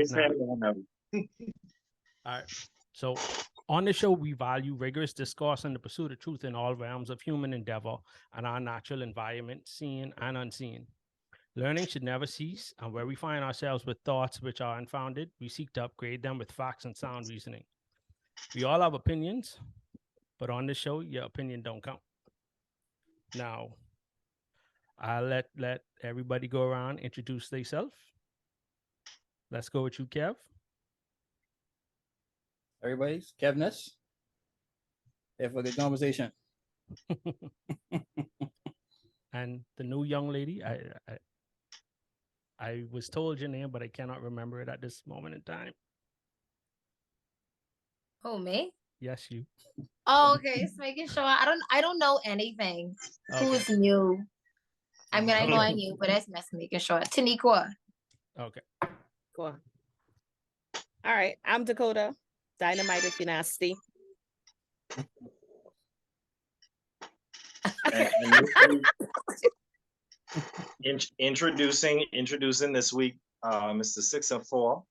started right now. All right. So on the show, we value rigorous discourse and the pursuit of truth in all realms of human endeavor and our natural environment, seen and unseen. Learning should never cease, and where we find ourselves with thoughts which are unfounded, we seek to upgrade them with facts and sound reasoning. We all have opinions, but on this show, your opinion don't count. Now, I'll let everybody go around, introduce themselves. Let's go with you, Kev. Everybody's Kevness. Here for a good conversation. And the new young lady, I was told your name, but I cannot remember it at this moment in time. Oh, me? Yes, you. Oh, okay. Just making sure. I don't know anything. Okay. Who's new? I mean, I know I Okay. knew, but that's making sure. Taniqua. Okay. Cool. All right. I'm Dakota. Dynamite if you're nasty. Introducing this week, Mr. 6 and 4.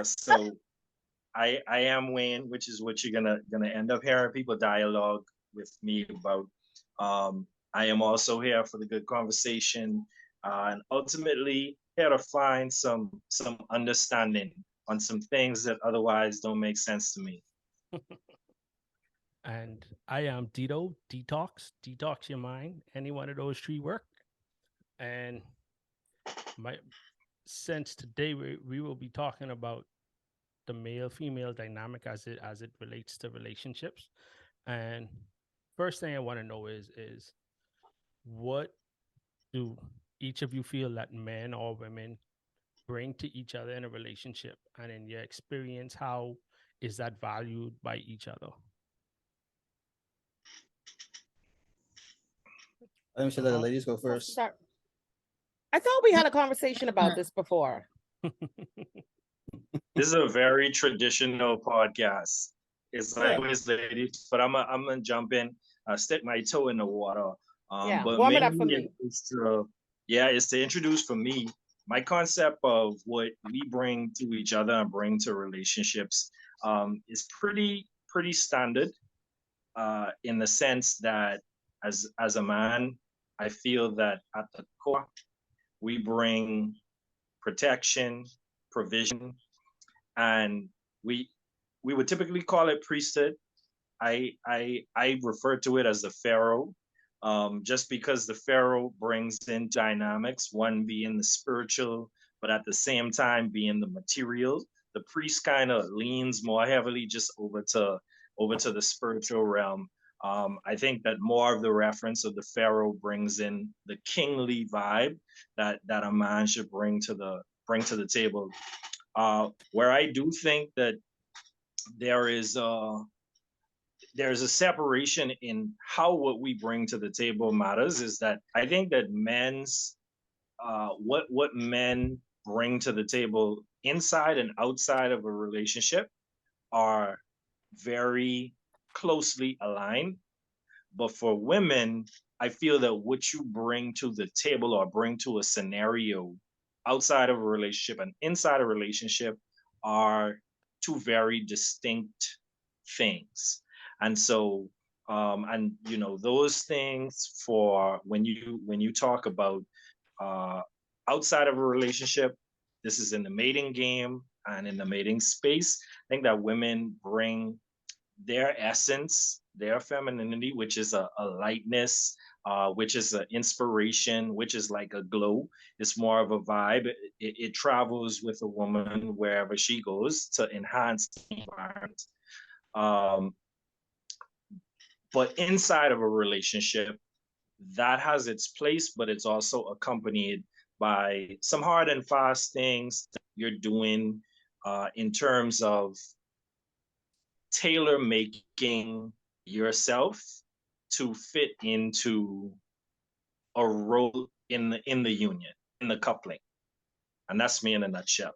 So I am Wayne, which is what you're gonna end up hearing people dialogue with me about. I am also here for the good conversation, and ultimately here to find some understanding on some things that otherwise don't make sense to me. And I am Dito. Detox your mind. Any one of those three work. And since today we will be talking about the male-female dynamic as it relates to relationships. And first thing I want to know is what do each of you feel that men or women bring to each other in a relationship, and in your experience, how is that valued by each other? Let me let the ladies go first. Start. I thought we had a conversation about this before. This is a very traditional podcast. It's like always, ladies, but I'm gonna jump in, stick my toe in the water. But warm it up for me. It's to introduce for me my concept of what we bring to each other and bring to relationships. Is pretty standard, in the sense that as a man, I feel that at the core we bring protection, provision, and we would typically call it priesthood. I refer to it as the pharaoh, just because the pharaoh brings in dynamics, one being the spiritual, but at the same time being the material. The priest kind of leans more heavily just over to the spiritual realm. I think that more of the reference of the pharaoh brings in the kingly vibe that a man should bring to the table. Where I do think that there's a separation in how what we bring to the table matters is that I think that what men bring to the table inside and outside of a relationship are very closely aligned. But for women, I feel that what you bring to the table or bring to a scenario outside of a relationship and inside a relationship are two very distinct things. And so, and those things, for when you talk about outside of a relationship, this is in the mating game and in the mating space. I think that women bring their essence, their femininity, which is a lightness, which is an inspiration, which is like a glow. It's more of a vibe. It travels with a woman wherever she goes to enhance the environment. But inside of a relationship, that has its place, but it's also accompanied by some hard and fast things that you're doing in terms of tailor making yourself to fit into a role in the union, in the coupling. And that's me in a nutshell.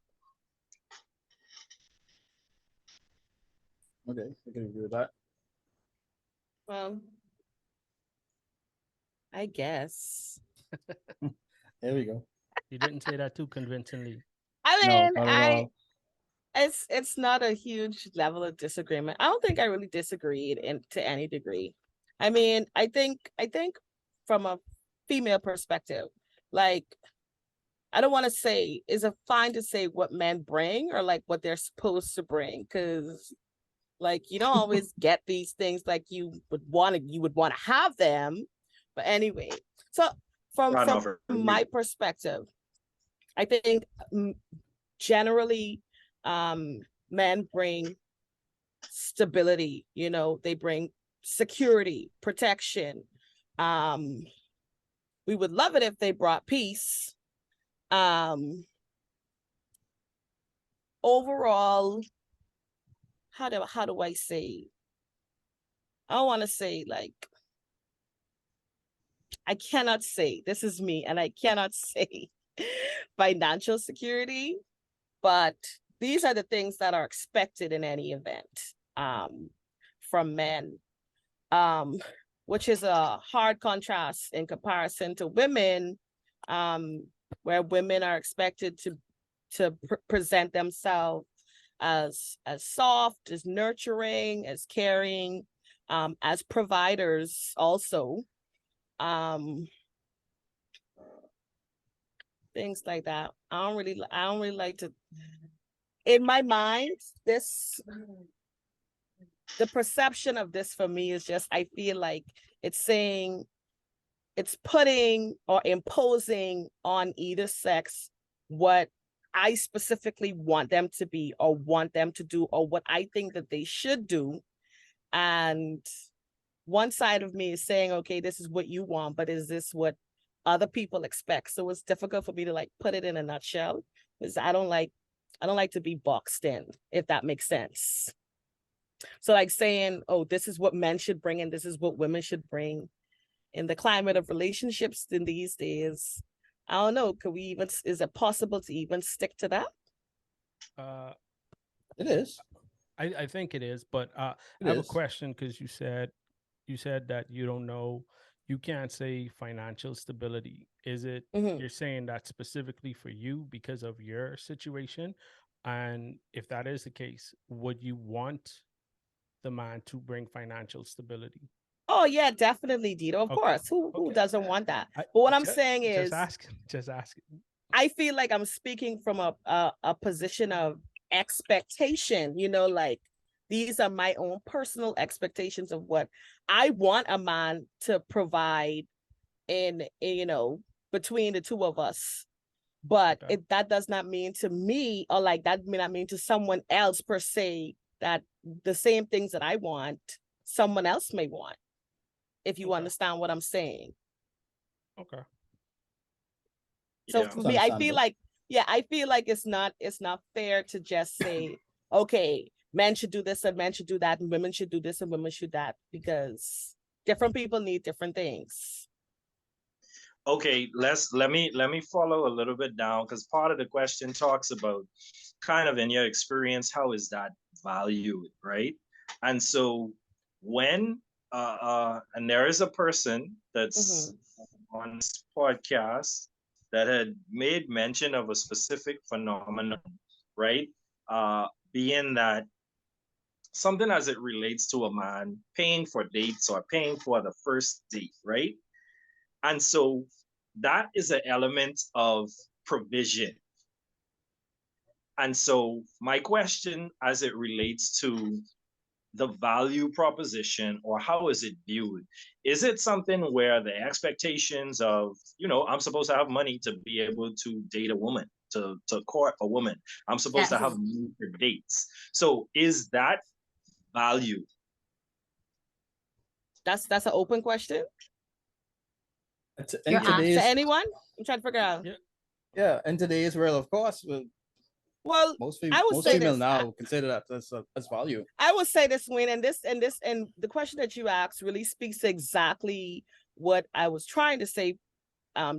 Okay, I can agree with that. Well, I guess. There we go. You didn't say that too convincingly. I No, mean, not at all. it's not a huge level of disagreement. I don't think I really disagreed to any degree. I mean, I think from a female perspective, like, I don't want to say, is it fine to say what men bring or like what they're supposed to bring? Because like you don't always get these things like you would want to have them. But anyway, so from Run over. my perspective, I think generally men bring stability, you know, they bring security, protection. We would love it if they brought peace. Overall, how do I say? I don't want to say like, I cannot say, this is me, and I cannot say financial security, but these are the things that are expected in any event from men, which is a hard contrast in comparison to women, where women are expected to present themselves as soft, as nurturing, as caring, as providers also. Things like that. I don't really like to, in my mind, the perception of this for me is just, I feel like it's saying, it's putting or imposing on either sex what I specifically want them to be or want them to do or what I think that they should do. And one side of me is saying, okay, this is what you want, but is this what other people expect? So it's difficult for me to like put it in a nutshell, because I don't like to be boxed in, if that makes sense. So like saying, oh, this is what men should bring and this is what women should bring in the climate of relationships in these days, I don't know, is it possible to even stick to that? It is. I think it is, but I It have a is. question, because you said that you don't know, you can't say financial stability. Is it you're saying that specifically for you because of your situation? And if that is the case, would you want the man to bring financial stability? Oh yeah, definitely, Dito. Of Okay. course. Who Okay. doesn't want that? I- But what I'm ju- saying is, just ask. I feel like I'm speaking from a position of expectation, you know, like these are my own personal expectations of what I want a man to provide in you know, between the two of us. But Okay. that does not mean to me, or like that may not mean to someone else per se, that the same things that I want, someone else may want, if you Okay. understand what I'm saying. Okay. So Yeah. for It's me, I understandable. feel like it's not fair to just say, okay, men should do this and men should do that, and women should do this and women should that, because different people need different things. Okay, let me follow a little bit down, because part of the question talks about kind of in your experience, how is that valued, right? And so when and there is a person that's on this podcast that had made mention of a specific phenomenon, right? Being that something as it relates to a man paying for dates or paying for the first date, right? And so that is an element of provision. And so my question as it relates to the value proposition, or how is it viewed? Is it something where the expectations of, you know, I'm supposed to have money to be able to date a woman, to court a woman. I'm supposed to have money for dates. So is that value? That's an open question In You're on. today's, to anyone. I'm trying to figure out. yeah, in today's world, of course, Well, most I would say female this. now consider that as value. I would say this, Wayne, and the question that you asked really speaks to exactly what I was trying to say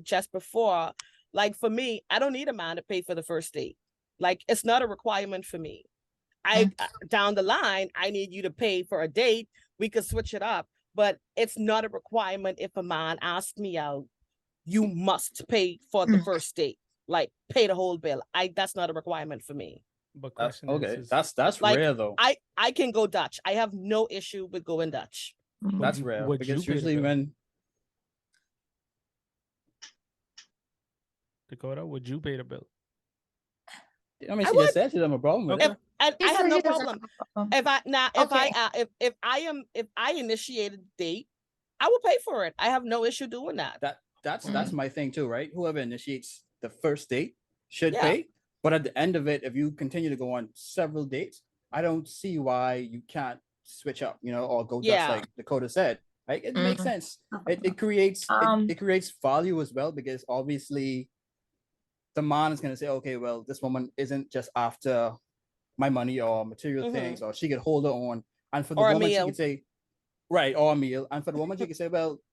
just before. Like for me, I don't need a man to pay for the first date. Like it's not a requirement for me. Down the line, I need you to pay for a date. We could switch it up, but it's not a requirement. If a man asks me out, you must pay for the first date. like pay the whole bill. That's not a requirement for me. But That's question okay. is That's like, rare though. I can go Dutch. I have no issue with going Dutch. Mhm. That's you- rare would you because pay the usually bill? when Dakota, would you pay the bill? I mean I she would. just said she didn't have a problem with Okay. it. And She I have said no she doesn't problem. have a problem. If I now Okay. if I initiated a date, I will pay for it. I have no issue doing that. That's my thing too, right? Whoever initiates the first date should Yeah. pay. But at the end of it, if you continue to go on several dates, I don't see why you can't switch up, or go Yeah. just like Dakota said. Right? It makes Mhm. sense. It creates it creates value as well because obviously the man is gonna say, okay, well, this woman isn't just after my money or material Mhm. things, or she could hold her own. And for the Or a woman, she meal. could say, right, or a meal. And for the woman, she could say, well,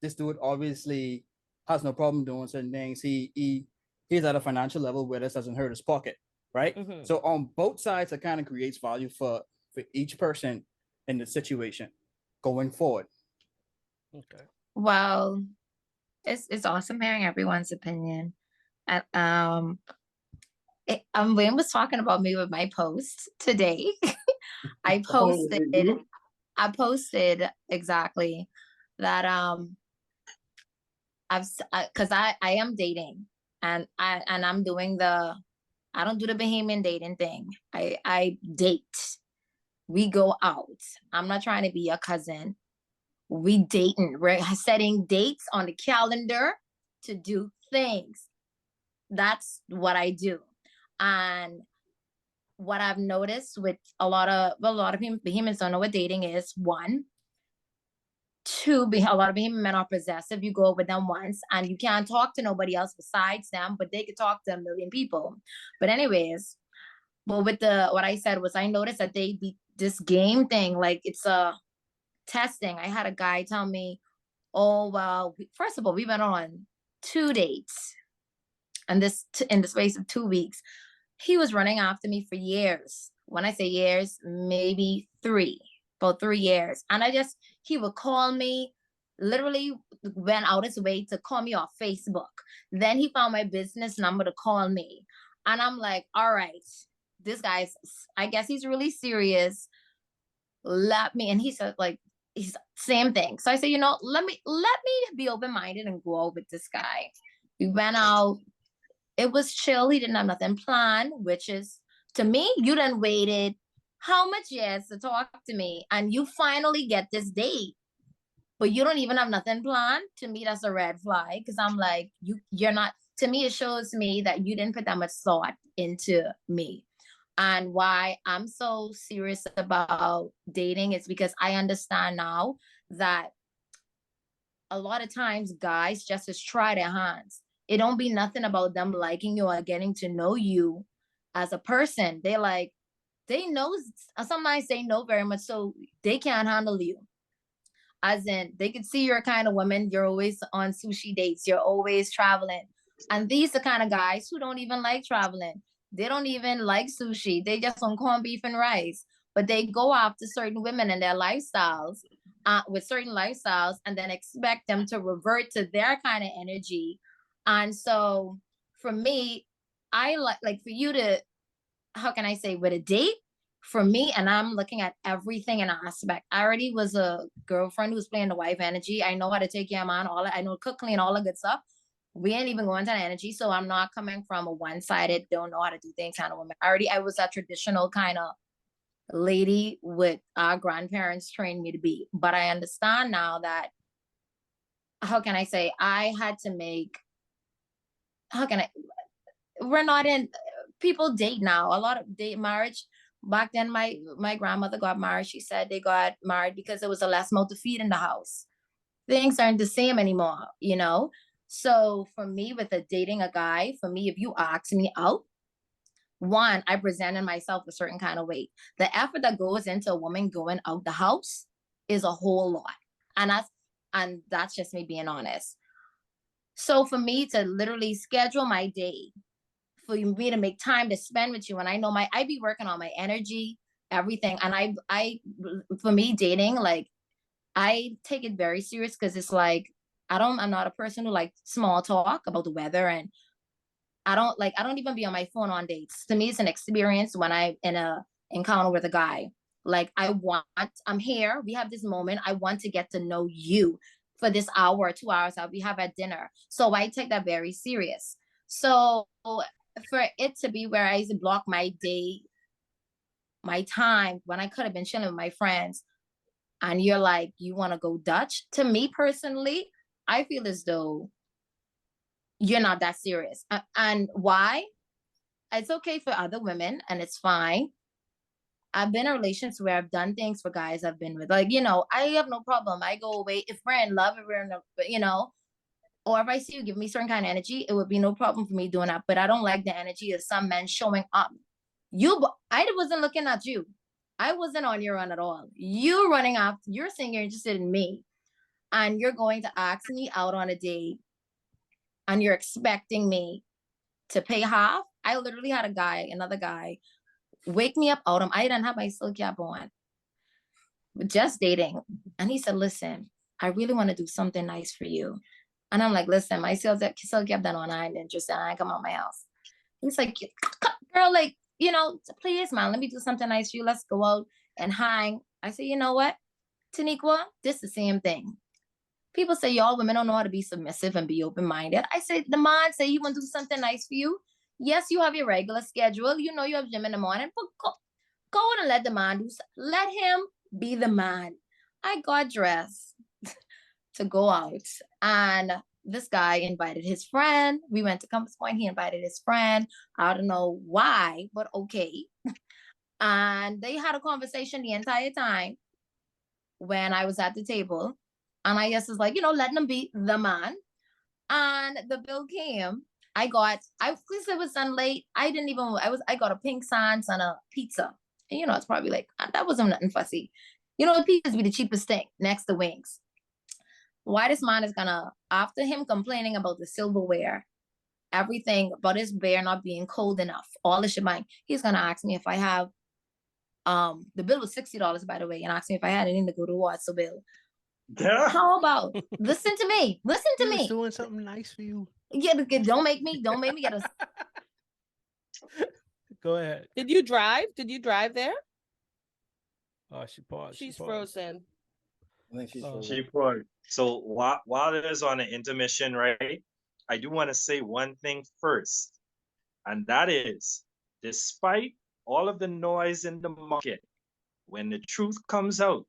this dude obviously has no problem doing certain things. He's at a financial level where this doesn't hurt his pocket, right? Mhm. So on both sides, it kind of creates value for each person in the situation going forward. Okay. Well, it's awesome hearing everyone's opinion. And Wayne was talking about me with my post today. I posted exactly that because I am dating and I'm doing I don't do the Bahamian dating thing. I date. We go out. I'm not trying to be your cousin. We dating. We're setting dates on the calendar to do things. That's what I do. And what I've noticed with a lot of Bahamians don't know what dating is. One, two, a lot of Bahamian men are possessive. You go with them once and you can't talk to nobody else besides them, but they could talk to a million people. But anyways, well, with what I said was I noticed that they be this game thing, like it's a testing. I had a guy tell me, oh, well, first of all, we went on 2 dates and in the space of 2 weeks. He was running after me for years. When I say years, maybe about 3 years. And he would call me, literally went out his way to call me off Facebook. Then he found my business number to call me. And I'm like, all right, this guy's, I guess he's really serious. And he said, like, he's same thing. So I said, let me be open-minded and go out with this guy. We went out. It was chill. He didn't have nothing planned, which is, to me, you done waited how much years to talk to me and you finally get this date, but you don't even have nothing planned. To me, that's a red flag because I'm like, you're not, to me, it shows me that you didn't put that much thought into me. And why I'm so serious about dating is because I understand now that a lot of times guys just try their hands. It don't be nothing about them liking you or getting to know you as a person. They know, sometimes they know very much, so they can't handle you. As in, they can see you're a kind of woman, you're always on sushi dates, you're always traveling. And these are the kind of guys who don't even like traveling. They don't even like sushi. They just want corned beef and rice. But they go after certain women and their lifestyles, with certain lifestyles, and then expect them to revert to their kind of energy. And so for me, I like for you to, how can I say, with a date, for me, and I'm looking at everything in an aspect. I already was a girlfriend who was playing the wife energy. I know how to take care of man, I know cook, clean, all the good stuff. We ain't even going to that energy. So I'm not coming from a one-sided, don't know how to do things kind of woman. I was a traditional kind of lady with our grandparents trained me to be. But I understand now that, how can I say, I had to make, we're not in, people date now. A lot of date marriage. Back then, my grandmother got married. She said they got married because there was a less mouth to feed in the house. Things aren't the same anymore, So for me, with dating a guy, for me, if you ask me out, one, I presented myself a certain kind of way. The effort that goes into a woman going out the house is a whole lot. And that's just me being honest. So for me to literally schedule my day, for me to make time to spend with you, and I know I be working on my energy, everything. And I for me, dating, like, I take it very serious because it's like, I'm not a person who like small talk about the weather, and I don't even be on my phone on dates. To me, it's an experience when I'm in a encounter with a guy. Like I'm here, we have this moment. I want to get to know you for this hour or 2 hours that we have at dinner. So I take that very serious. So for it to be where I used to block my day, my time when I could have been chilling with my friends, and you're like, you want to go Dutch? To me personally, I feel as though you're not that serious. And why? It's okay for other women and it's fine. I've been in relationships where I've done things for guys I've been with. Like, I have no problem. I go away. If we're in love, if we're in or if I see you give me certain kind of energy, it would be no problem for me doing that. But I don't like the energy of some men showing up. I wasn't looking at you. I wasn't on your run at all. You running after, you're saying you're interested in me. And you're going to ask me out on a date. And you're expecting me to pay half. I literally had another guy, wake me up out. I didn't have my silk cap on, just dating. And he said, listen, I really want to do something nice for you. And I'm like, listen, my silk cap done on. I ain't interested. I ain't come out my house. He's like, girl, like, please, man, let me do something nice for you. Let's go out and hang. I said, you know what, Taniqua, this is the same thing. People say y'all women don't know how to be submissive and be open-minded. I say, the man say he want to do something nice for you. Yes, you have your regular schedule. You have gym in the morning, but go on and let the man let him be the man. I got dressed to go out, and this guy invited his friend. We went to Compass Point. He invited his friend. I don't know why, but okay. And they had a conversation the entire time when I was at the table. And I guess it's like, letting them be the man. And the bill came. Because it was done late. I got a pink sans and a pizza. And it's probably like, that wasn't nothing fussy. Pizzas be the cheapest thing next to wings. Why this man is gonna, after him complaining about the silverware, everything about his beer not being cold enough, all the shebang, he's gonna ask me if I have, the bill was $60, by the way, and asked me if I had anything to go towards the bill. How about listen to me? Listen to me. Doing something nice for you. Yeah, don't make me get a. Go ahead. Did you drive? there? Oh, she paused. She's she paused. frozen. I think she's She put. So while it is on an intermission, right? I do want to say one thing first, and that is, despite all of the noise in the market, when the truth comes out,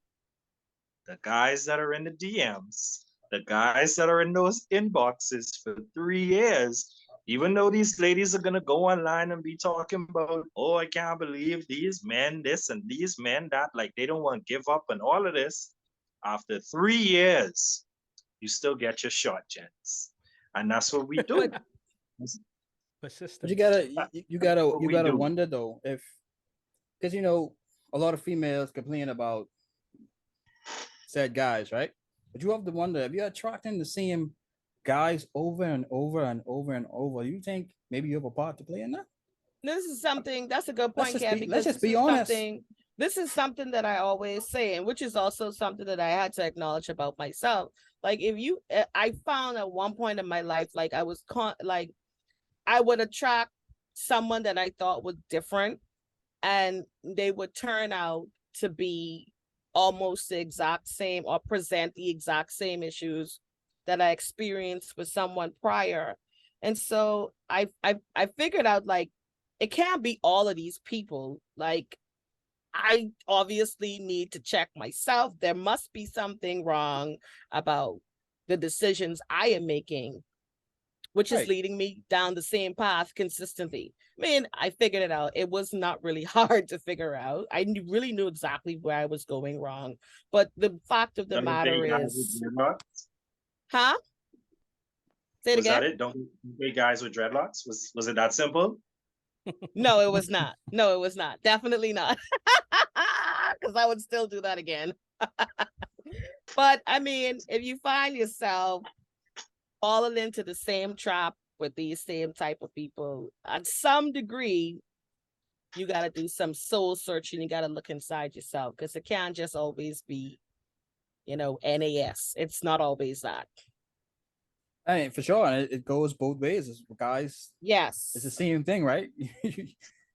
the guys that are in the DMs, the guys that are in those inboxes for 3 years, even though these ladies are gonna go online and be talking about, oh, I can't believe these men this and these men that, like they don't want to give up and all of this. After 3 years, you still get your shot, gents, and that's what we do. Persistence. But you gotta do. wonder though, if, because a lot of females complain about said guys, right? But you have to wonder, if you're attracting the same guys over and over and over and over, you think maybe you have a part to play in that? That's a good point, Kat, because let's just be honest. This is something that I always say, and which is also something that I had to acknowledge about myself. Like, I found at one point in my life, like I would attract someone that I thought was different, and they would turn out to be almost the exact same or present the exact same issues that I experienced with someone prior. And so I figured out, like, it can't be all of these people. Like, I obviously need to check myself. There must be something wrong about the decisions I am making, which is leading me down the same path consistently. I mean, I figured it out. It was not really hard to figure out. I really knew exactly where I was going wrong. But the fact of the matter is, huh? Say it again. Was that it? Don't date guys with dreadlocks? Was it that simple? No, it was not. No, it was not. Definitely not. Because I would still do that again. But I mean, if you find yourself falling into the same trap with these same type of people, at some degree, you got to do some soul searching. You got to look inside yourself, because it can't just always be, NAS. It's not always that. I mean, for sure, and it goes both ways. It's, guys, Yes. it's the same thing, right?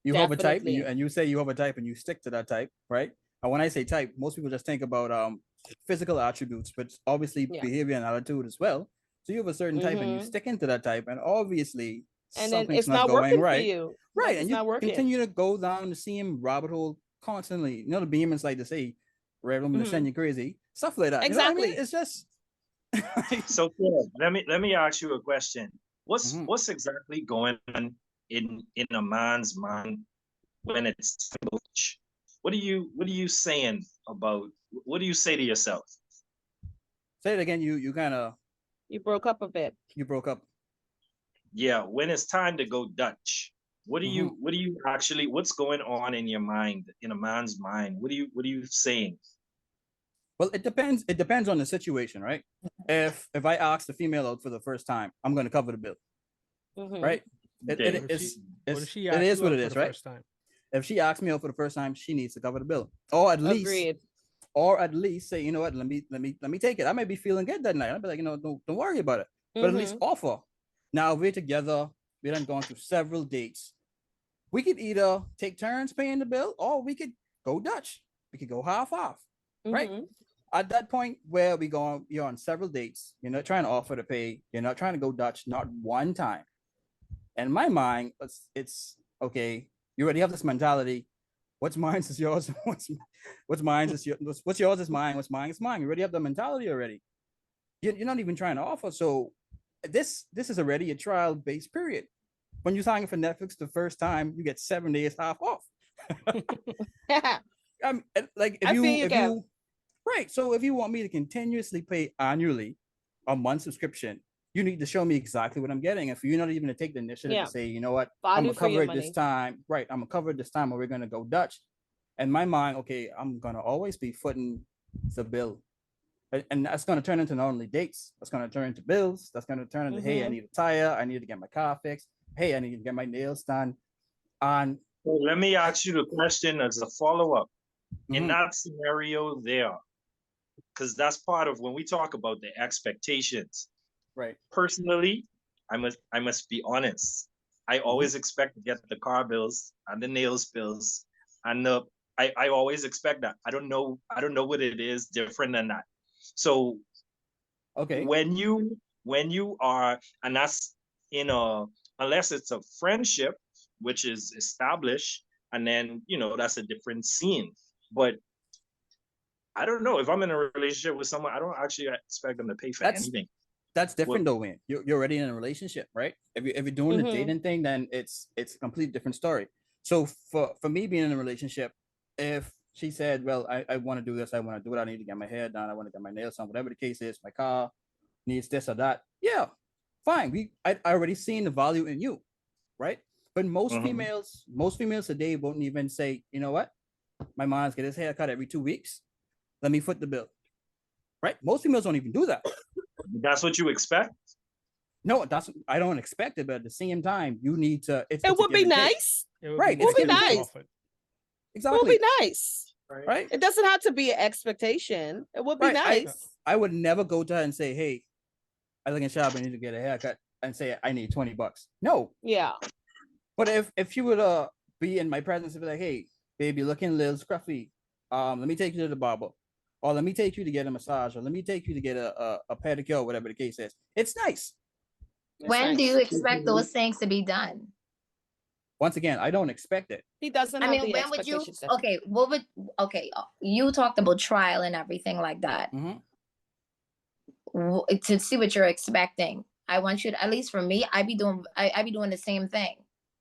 You have a type, and Definitely. you say you have a type, and you stick to that type, right? And when I say type, most people just think about physical attributes, but obviously Yeah. behavior and attitude as well. So you have a certain type, and you Mhm. stick into that type, and obviously And then something's it's not going working for right, you. right? Like, And it's you not working. continue to go down the same rabbit hole constantly. You know, the Beamans like to say, "Red woman to Mhm. send you crazy," stuff like that. You know what I mean? Exactly. It's just So Caleb, let me ask you a question. Mhm. What's exactly going on in a man's mind when it's time to go Dutch? What are you saying about what do you say to yourself? Say it again. You kind of You broke up a bit. you broke up. Yeah, when it's time to go Dutch, Mhm. what do you actually what's going on in your mind, in a man's mind? What are you saying? Well, it depends. It depends on the situation, right? If I ask the female out for the first time, I'm going to cover the bill, Mhm. right? Okay. What if she what if she It asks is you what out it for is, the right? first time? If she asks me out for the first time, she needs to cover the bill, Agreed. or at least say, you know what, let me take it. I might be feeling good that night. I'll be like, you know, don't worry about it, but at least Mhm. offer. Now we're together. We done gone through several dates. We could either take turns paying the bill, or we could go Dutch. We could go half off, right? Mhm. At that point where you're on several dates, you're not trying to offer to pay, you're not trying to go Dutch, not one time. In my mind, it's okay. You already have this mentality. What's mine is yours. What's mine is yours. What's yours is mine. What's mine is mine. You already have the mentality already. You're not even trying to offer. So this is already a trial based period. When you're signing for Netflix the first time, you get 7 days half off. Like I feel you, if Kev. you right. So if you want me to continuously pay annually a month subscription, you need to show me exactly what I'm getting. If you're not even to take the initiative Yeah. to say, you know what, I'm Value gonna for cover your it this money. time, right? I'm gonna cover it this time, or we're gonna go Dutch. In my mind, okay, I'm gonna always be footing the bill, and that's gonna turn into not only dates, that's gonna turn into bills. That's gonna turn into, hey, I Mhm. need a tire, I need to get my car fixed, hey, I need to get my nails done, and So let me ask you the question as a follow-up. In mhm, that scenario there, because that's part of when we talk about the expectations. right, Personally, I must be honest. I mhm, always expect to get the car bills and the nails bills and the I always expect that. I don't know what it is different than that. So okay, when you are and that's in a unless it's a friendship which is established and then you know that's a different scene. But I don't know if I'm in a relationship with someone, I don't actually expect them to pay for that's anything. that's Well, different though, man. You're already in a relationship, right? If you're doing the Mhm. dating thing, then it's a completely different story. So for me being in a relationship, if she said, well, I want to do this, I want to do it, I need to get my hair done, I want to get my nails done, whatever the case is, my car needs this or that, yeah, fine. I already seen the value in you, right? But mhm. most females today won't even say, you know what, my mom's get his haircut every 2 weeks. Let me foot the bill, right? Most females don't even do that. That's what you expect. No, that's I don't expect it, but at the same time, you need to. It It's a would give be and take, nice. It would right? be It's It a would nice be give and if you take, nice. offered. It would be exactly, nice. right, It doesn't have to be an expectation. It would be right. Yeah. nice. I would never go to her and say, hey, I look in shop, I need to get a haircut, and say I need $20. No, Yeah. but if she would be in my presence and be like, hey, baby, looking a little scruffy, let me take you to the barber, or let me take you to get a massage, or let me take you to get a pedicure, whatever the case is. It's nice. It's When do nice. you expect those things to be done? Once again, I don't expect it. He doesn't I have mean, the when would you? expectations. That Okay, what would? Okay, you talked about trial and everything like that. Mhm. To see what you're expecting, I want you to, at least for me, I be doing the same thing.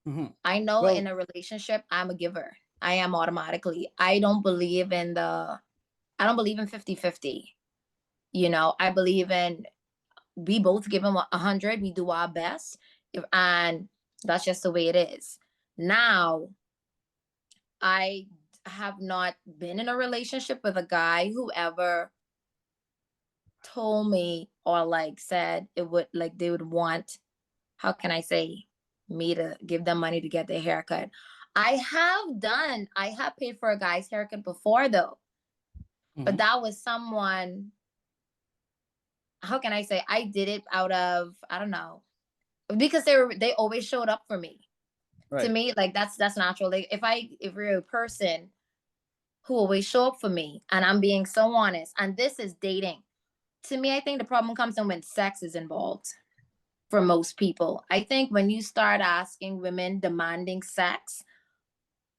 Mhm. I know in Well, a relationship, I'm a giver. I am automatically. I don't believe in 50-50. You know, I believe in we both give them 100. We do our best, and that's just the way it is. Now, I have not been in a relationship with a guy who ever told me or like said it would like they would want, how can I say, me to give them money to get their haircut. I have paid for a guy's haircut before though, but mhm. that was someone how can I say, I did it out of, I don't know, because they always showed up for me. To Right. me, like that's natural. Like if you're a person who always show up for me and I'm being so honest, and this is dating. To me, I think the problem comes in when sex is involved for most people. I think when you start asking women demanding sex,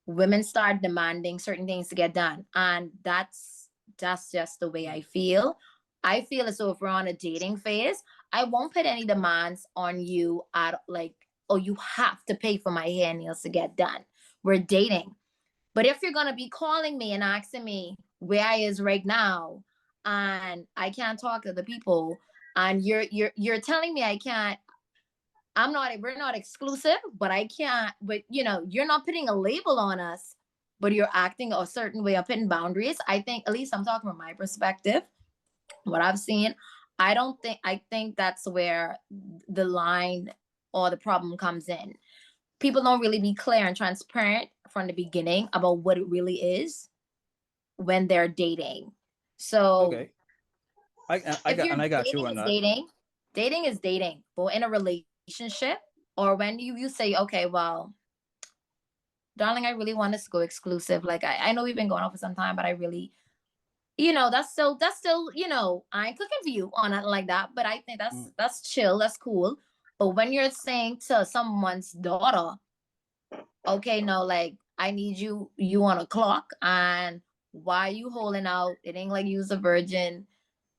women start demanding certain things to get done. And that's just the way I feel. I feel as though if we're on a dating phase, I won't put any demands on you at like, oh, you have to pay for my hair and nails to get done. We're dating. But if you're gonna be calling me and asking me where I is right now, and I can't talk to the people, and you're telling me I can't, we're not exclusive, but I can't, but you're not putting a label on us, but you're acting a certain way of putting boundaries. I think, at least I'm talking from my perspective, what I've seen, I think that's where the line or the problem comes in. People don't really be clear and transparent from the beginning about what it really is when they're dating. So Okay. I if got you're and I got you dating on is that. dating is dating. But in a relationship, or when you say, okay, well, darling, I really want us to go exclusive. Like I know we've been going on for some time, but I really, that's still, I ain't cooking for you on it like that. But I think Mm. that's chill, that's cool. But when you're saying to someone's daughter, okay, no, like I need you on a clock, and why you holding out? It ain't like you's a virgin.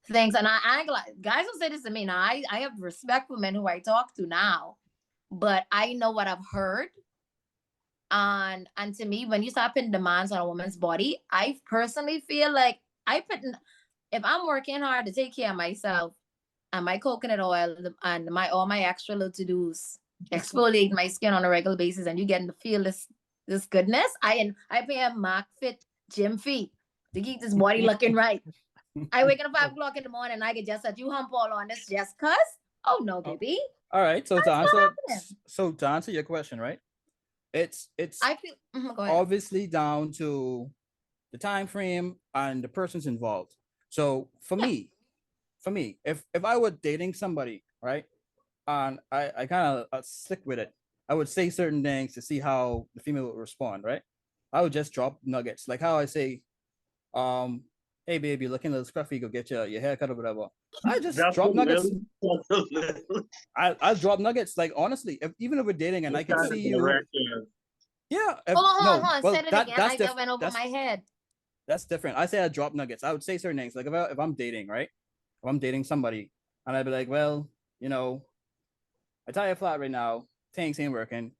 Things, and I ain't like, guys will say this to me. Now I have respect for men who I talk to now, but I know what I've heard. And to me, when you start putting demands on a woman's body, I personally feel like if I'm working hard to take care of myself and my coconut oil and my all my extra little to-dos, exfoliate my skin on a regular basis, and you getting to feel this goodness, I pay a Mark Fit gym fee to keep this body looking right. I wake up at 5 o'clock in the morning and I get just that you hump all on this just cuz. Oh no, baby. All right. So That's not happening. to answer your question, right? It's I feel go ahead. obviously down to the time frame and the persons involved. So for me, if I were dating somebody, right, and I kind of stick with it, I would say certain things to see how the female would respond, right? I would just drop nuggets, like how I say, hey baby, looking a little scruffy, go get your haircut or whatever. I just That's drop a nuggets. little, that's a little. I'll drop nuggets. Like honestly, even if we're dating and I can Kind of see you, direct, yeah. yeah. Hold on. Well, Said it again. That went over that's my head. that's different. I say I drop nuggets. I would say certain things. Like if I'm dating, right? If I'm dating somebody, and I'd be like, well, I tire flat right now. Things ain't working.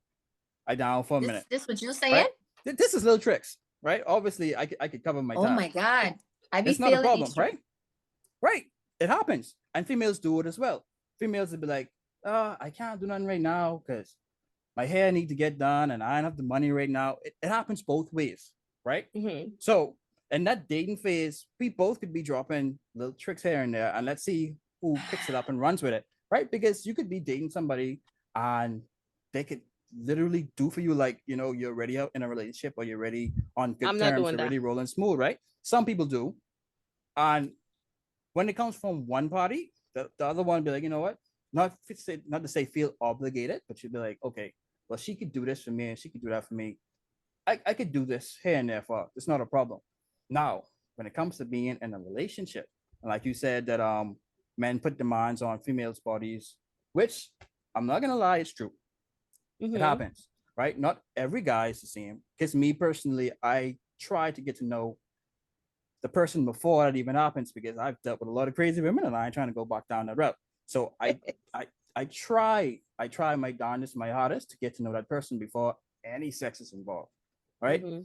I down for a minute. This what you saying? Right? This is little tricks, right? Obviously, I could cover my time. Oh my God. I be It's not a feeling problem, these right? Right. It happens. And females do it as well. Females would be like, I can't do nothing right now because my hair need to get done and I don't have the money right now. It happens both ways, right? Mm-hmm. So in that dating phase, we both could be dropping little tricks here and there, and let's see who picks it up and runs with it, right? Because you could be dating somebody and they could literally do for you like, you're already out in a relationship or you're already on good I'm not terms, doing you're that. already rolling smooth, right? Some people do. And when it comes from one party, the other one be like, you know what? Not to say feel obligated, but you'd be like, okay, well, she could do this for me and she could do that for me. I could do this here and there for her. It's not a problem. Now, when it comes to being in a relationship, and like you said that men put demands on females' bodies, which I'm not gonna lie, it's true. Mm-hmm. It happens, right? Not every guy is the same. Because me personally, I try to get to know the person before that even happens because I've dealt with a lot of crazy women and I ain't trying to go back down that route. So I try my darndest, my hardest to get to know that person before any sex is involved, right? Mm-hmm.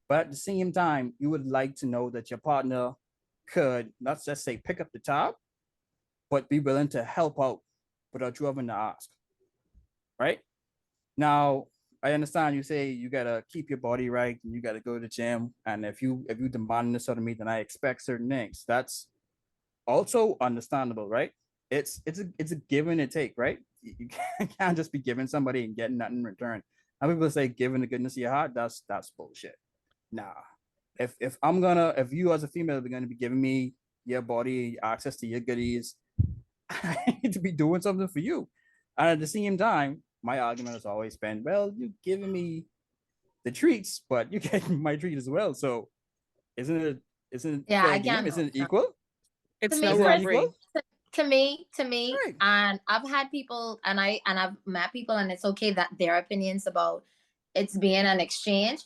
But at the same time, you would like to know that your partner could not just say pick up the tab, but be willing to help out without you having to ask, right? Now, I understand you say you gotta keep your body right and you gotta go to the gym. And if you demand this out of me, then I expect certain things. That's also understandable, right? It's a give and take, right? You can't just be giving somebody and getting nothing in return. Some people say giving the goodness of your heart, that's bullshit. Nah. If you as a female are gonna be giving me your body access to your goodies, I need to be doing something for you. And at the same time, my argument has always been, well, you're giving me the treats, but you're getting my treat as well. So isn't it Yeah, fair I game? can't. Isn't it equal? To It's me, no Isn't it robbery. equal? to me, Right. and I've had people, and I've met people, and it's okay that their opinions about it's being an exchange.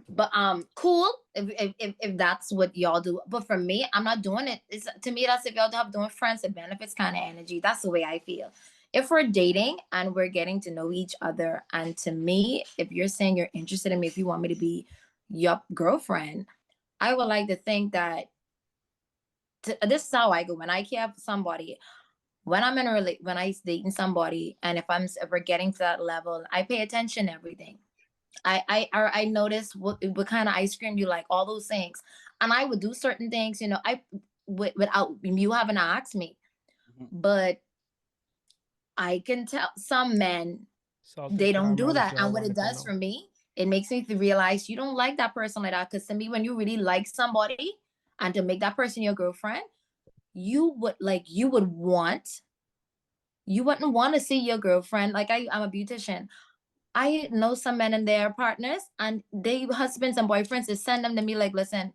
But cool if that's what y'all do. But for me, I'm not doing it. It's to me that's if y'all have doing friends, it benefits kind of energy. That's the way I feel. If we're dating and we're getting to know each other, and to me, if you're saying you're interested in me, if you want me to be your girlfriend, I would like to think that this is how I go when I care for somebody. When I'm in a when I'm dating somebody, and if we're getting to that level, I pay attention to everything. I notice what kind of ice cream you like, all those things, and I would do certain things, you know, without you having to ask me. Mhm. But I can tell some men Salted they don't do caramel is that, what I and what it wanted to does know. for me, it makes me to realize you don't like that person like that. Because to me, when you really like somebody, and to make that person your girlfriend, you would want you wouldn't want to see your girlfriend like I'm a beautician. I know some men and their partners, and they husbands and boyfriends just send them to me like, listen,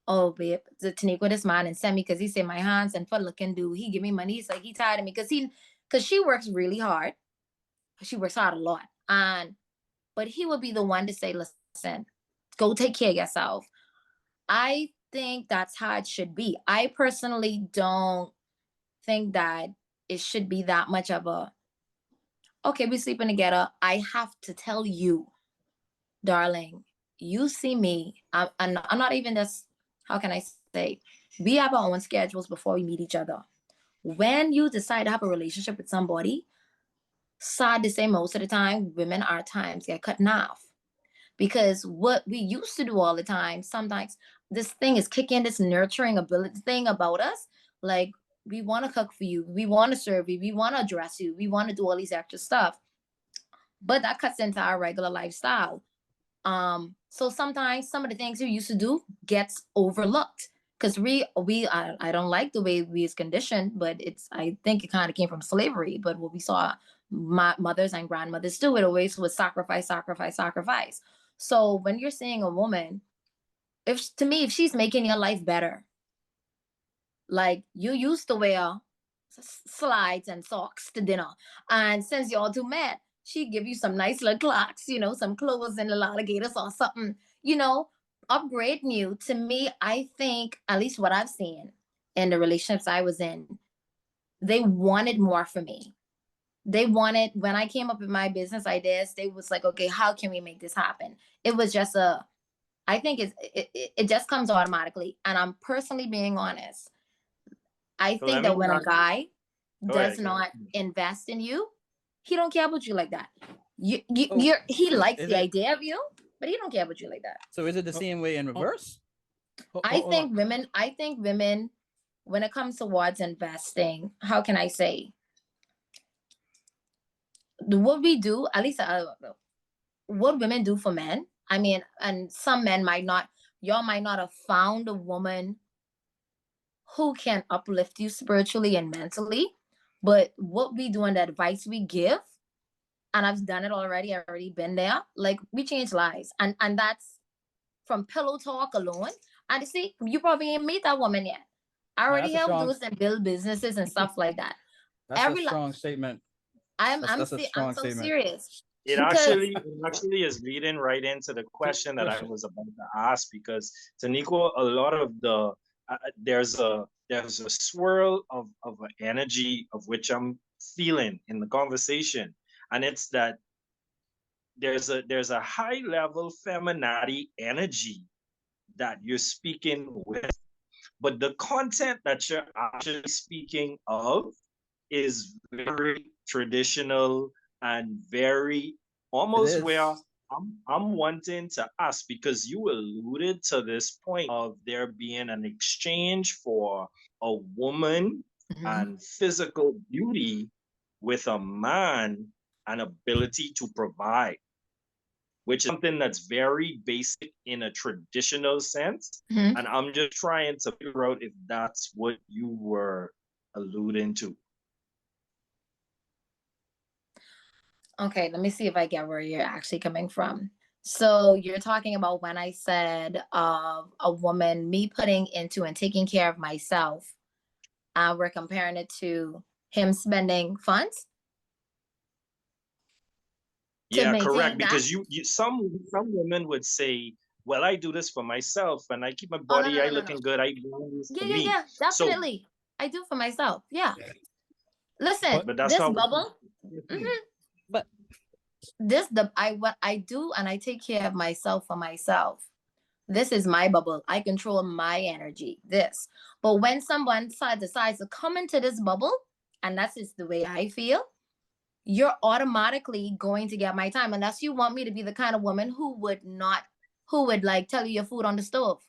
oh babe, the Taniqua this man and send me because he say my hands and for looking do. He give me money. He's like he tired of me because she works really hard. She works hard a lot, and but he would be the one to say, listen, go take care of yourself. I think that's how it should be. I personally don't think that it should be that much of a okay, we sleeping together. I have to tell you, darling, you see me. I'm not even just, how can I say, we have our own schedules before we meet each other. When you decide to have a relationship with somebody, sad to say, most of the time, women, our times get cut in half. Because what we used to do all the time, sometimes this thing is kicking this nurturing ability thing about us. Like, we want to cook for you, we want to serve you, we want to dress you, we want to do all these extra stuff. But that cuts into our regular lifestyle. So sometimes some of the things we used to do gets overlooked because I don't like the way we is conditioned, but I think it kind of came from slavery. But what we saw my mothers and grandmothers do, it always was sacrifice, sacrifice, sacrifice. So when you're seeing a woman, if to me, if she's making your life better, like you used to wear slides and socks to dinner, and since y'all two met, she give you some nice little clocks, you know, some clothes and little alligators or something, you know, upgrading you. To me, I think at least what I've seen in the relationships I was in, they wanted more for me. They wanted when I came up with my business ideas, they was like, okay, how can we make this happen? It was just I think it just comes automatically, and I'm personally being honest. I So think let me that when a ask, guy go does ahead, go ahead. not invest in you, he don't care about you like that. Oh, He likes is the it idea of you, but he don't care about you like that. so? Is it the same way in reverse? I Hold on. think women, when it comes towards investing, how can I say, what we do, at least what women do for men. I mean, and some men might not, y'all might not have found a woman who can uplift you spiritually and mentally. But what we do and the advice we give, and I've done it already, I've already been there, like we change lives. And that's from pillow talk alone. And you see, you probably ain't meet that woman yet. I already That's a helped strong. those and build businesses and stuff like that. That's a Every life. strong statement. I'm That's a I'm strong so statement. serious. It Because actually is leading right into the question that I was about to ask, because Taniqua, a lot of the there's a swirl of an energy of which I'm feeling in the conversation, and it's that there's a high level femininity energy that you're speaking with, but the content that you're actually speaking of is very traditional and very It almost where is. I'm wanting to ask, because you alluded to this point of there being an exchange for a woman Mhm. and physical beauty with a man and ability to provide, which is something that's very basic in a traditional sense. Mhm. And I'm just trying to figure out if that's what you were alluding to. Okay, let me see if I get where you're actually coming from. So you're talking about when I said a woman, me putting into and taking care of myself, we're comparing it to him spending funds to Yeah, correct. maintain that. Because some women would say, "Well, I do this for myself, and I keep my Oh, no, body, no, I no, no, no. looking good. I do this Yeah, for yeah, me." yeah, So, definitely. I do for myself. Yeah. Listen, but that's this how. bubble, mhm, But this the I what I do and I take care of myself for myself. This is my bubble. I control my energy. This. But when someone decides to come into this bubble, and that's just the way I feel, you're automatically going to get my time unless you want me to be the kind of woman who would not, who would like tell you your food on the stove.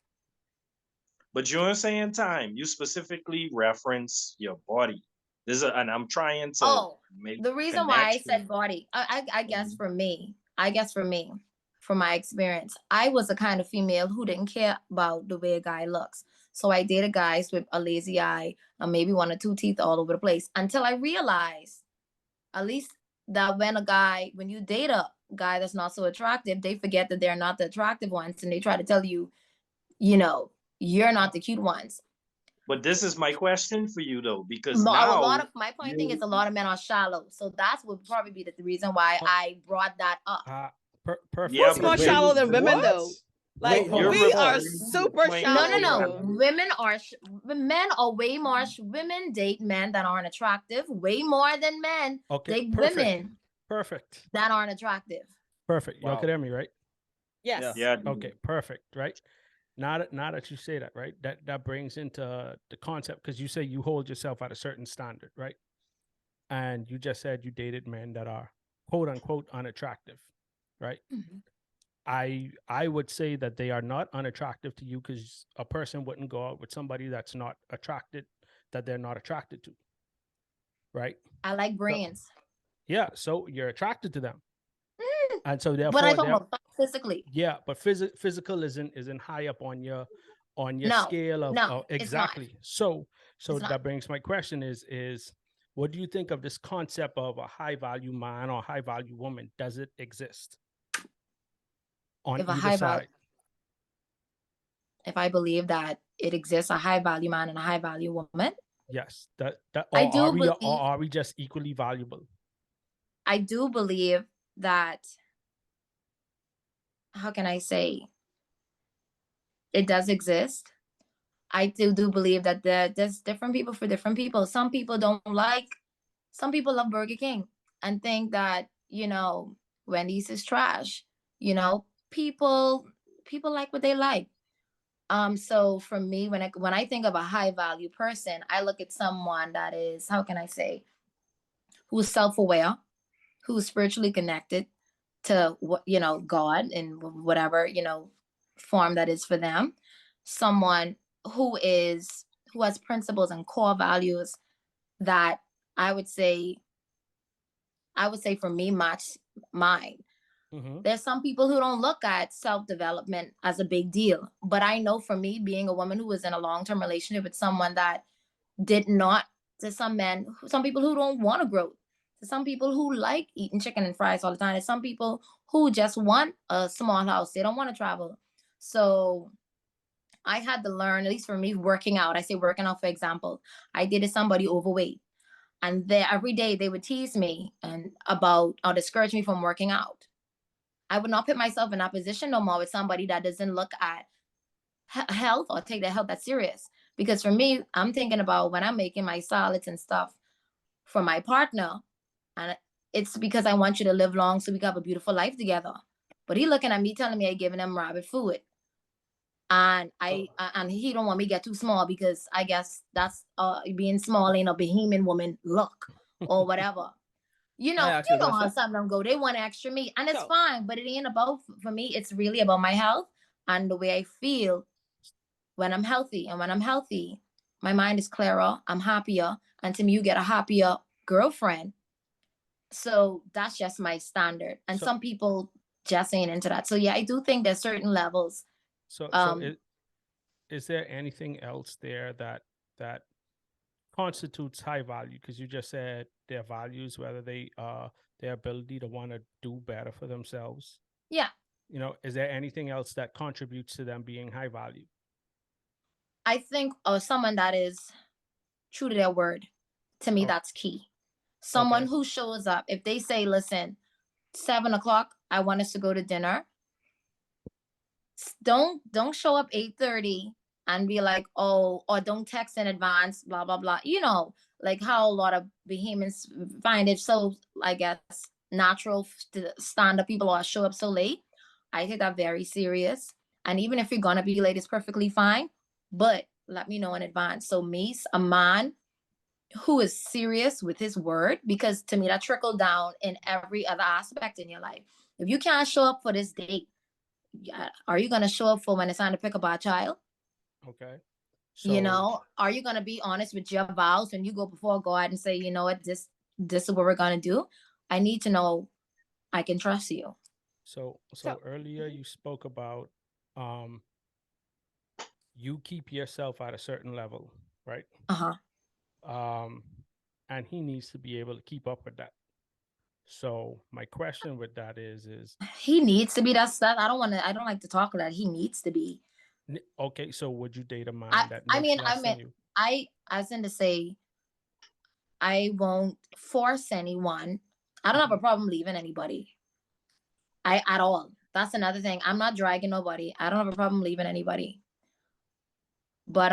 But you're saying time. You specifically reference your body. And I'm trying to Oh, make the reason why I connection. said body, I guess Mhm. for me, from my experience, I was the kind of female who didn't care about the way a guy looks. So I dated guys with a lazy eye and maybe one or two teeth all over the place until I realized, at least, that when you date a guy that's not so attractive, they forget that they're not the attractive ones and they try to tell you, you know, you're not the cute ones. But this is my question for you though, because A lot now of my point thing is you a lot of men are shallow, so that's would probably be the reason why Oh, I brought that up. Perfect. yeah, who's but more Perfect. Wait, shallow you than women what? though? Like Wait, hold you're on. we are referring to the super point No, where no, shallow you no. have though. Men are way more. Women date men that aren't attractive way more than men Okay, date perfect. women Perfect. that aren't attractive. Perfect. Y'all Wow. could hear me, right? Yes. yeah. Okay, perfect. Right. Now that you say that, right? That brings into the concept because you say you hold yourself at a certain standard, right? And you just said you dated men that are quote unquote unattractive, right? Mhm. I would say that they are not unattractive to you because a person wouldn't go out with somebody that's not attracted, that they're not attracted to, right? I like So, brains, yeah, so you're attracted to them, and so but I therefore, talk about physically. yeah, but physical isn't high up on your No, scale of no, it's not. exactly. So It's not. that brings my question is what do you think of this concept of a high value man or high value woman? Does it exist on If a either high value, side? if I believe that it exists a high value man and a high value woman, Yes, that I or do believe. are we just equally valuable? I do believe that. How can I say? It does exist. I do believe that there's different people for different people. Some people don't like. Some people love Burger King and think that Wendy's is trash. People like what they like. So for me, when I think of a high value person, I look at someone that is, how can I say, who's self aware, who's spiritually connected to God in whatever form that is for them. Someone who has principles and core values that I would say for me match mine. Mm-hmm. There's some people who don't look at self-development as a big deal, but I know for me, being a woman who was in a long-term relationship with someone that did not, to some men, some people who don't want to grow, to some people who like eating chicken and fries all the time, to some people who just want a small house, they don't want to travel. So I had to learn, at least for me, working out. I say working out, for example, I dated somebody overweight, and every day they would tease me and about or discourage me from working out. I would not put myself in that position no more with somebody that doesn't look at health or take their health that serious. Because for me, I'm thinking about when I'm making my salads and stuff for my partner, and it's because I want you to live long so we can have a beautiful life together. But he looking at me telling me I giving him rabbit food, and and he don't want me to get too small because I guess that's being small ain't a Bahamian woman look or whatever. You Can I know, ask you a you know how question? some of them go. They want extra meat, and it's So fine. But it ain't about, for me. It's really about my health and the way I feel when I'm healthy. And when I'm healthy, my mind is clearer. I'm happier, and to me, you get a happier girlfriend. So that's just my standard. And So some people just ain't into that. So yeah, I do think there's certain levels. so Um, is there anything else there that constitutes high value? Because you just said their values, whether they their ability to want to do better for themselves. Yeah. You know, is there anything else that contributes to them being high value? I think someone that is true to their word. To me, Oh. that's key. Someone Okay. who shows up. If they say, listen, 7 o'clock, I want us to go to dinner. Don't show up 8:30 and be like, oh, or don't text in advance, blah, blah, blah. You know, like how a lot of behemoths find it so, I guess, natural to stand up people or show up so late. I take that very serious. And even if you're gonna be late, it's perfectly fine. But let me know in advance. So me, a man who is serious with his word, because to me that trickle down in every other aspect in your life. If you can't show up for this date, are you going to show up for when it's time to pick up our child? Okay. You So, know, are you going to be honest with your vows when you go before God and say, you know what, this is what we're going to do? I need to know I can trust you. so So- earlier you spoke about you keep yourself at a certain level, right? Uh-huh. And he needs to be able to keep up with that. So my question with that is He needs to be. That's that. I don't like to talk about that. He needs to be. okay, so would you date a man that I makes mean, less than you? as in to say, I won't force anyone. I don't have a problem leaving anybody. At all. That's another thing. I'm not dragging nobody. I don't have a problem leaving anybody. But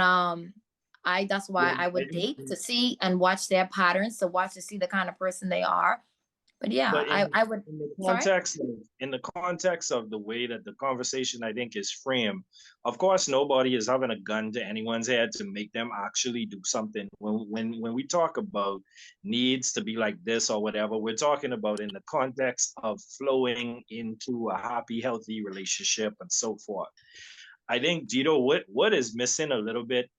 that's why I would date to see and watch their patterns, to see the kind of person they are. But yeah, But I would. in the Sorry? context of the way that the conversation I think is framed, of course nobody is having a gun to anyone's head to make them actually do something. When we talk about needs to be like this or whatever, we're talking about in the context of flowing into a happy, healthy relationship and so forth. I think, Gito, what is missing a little bit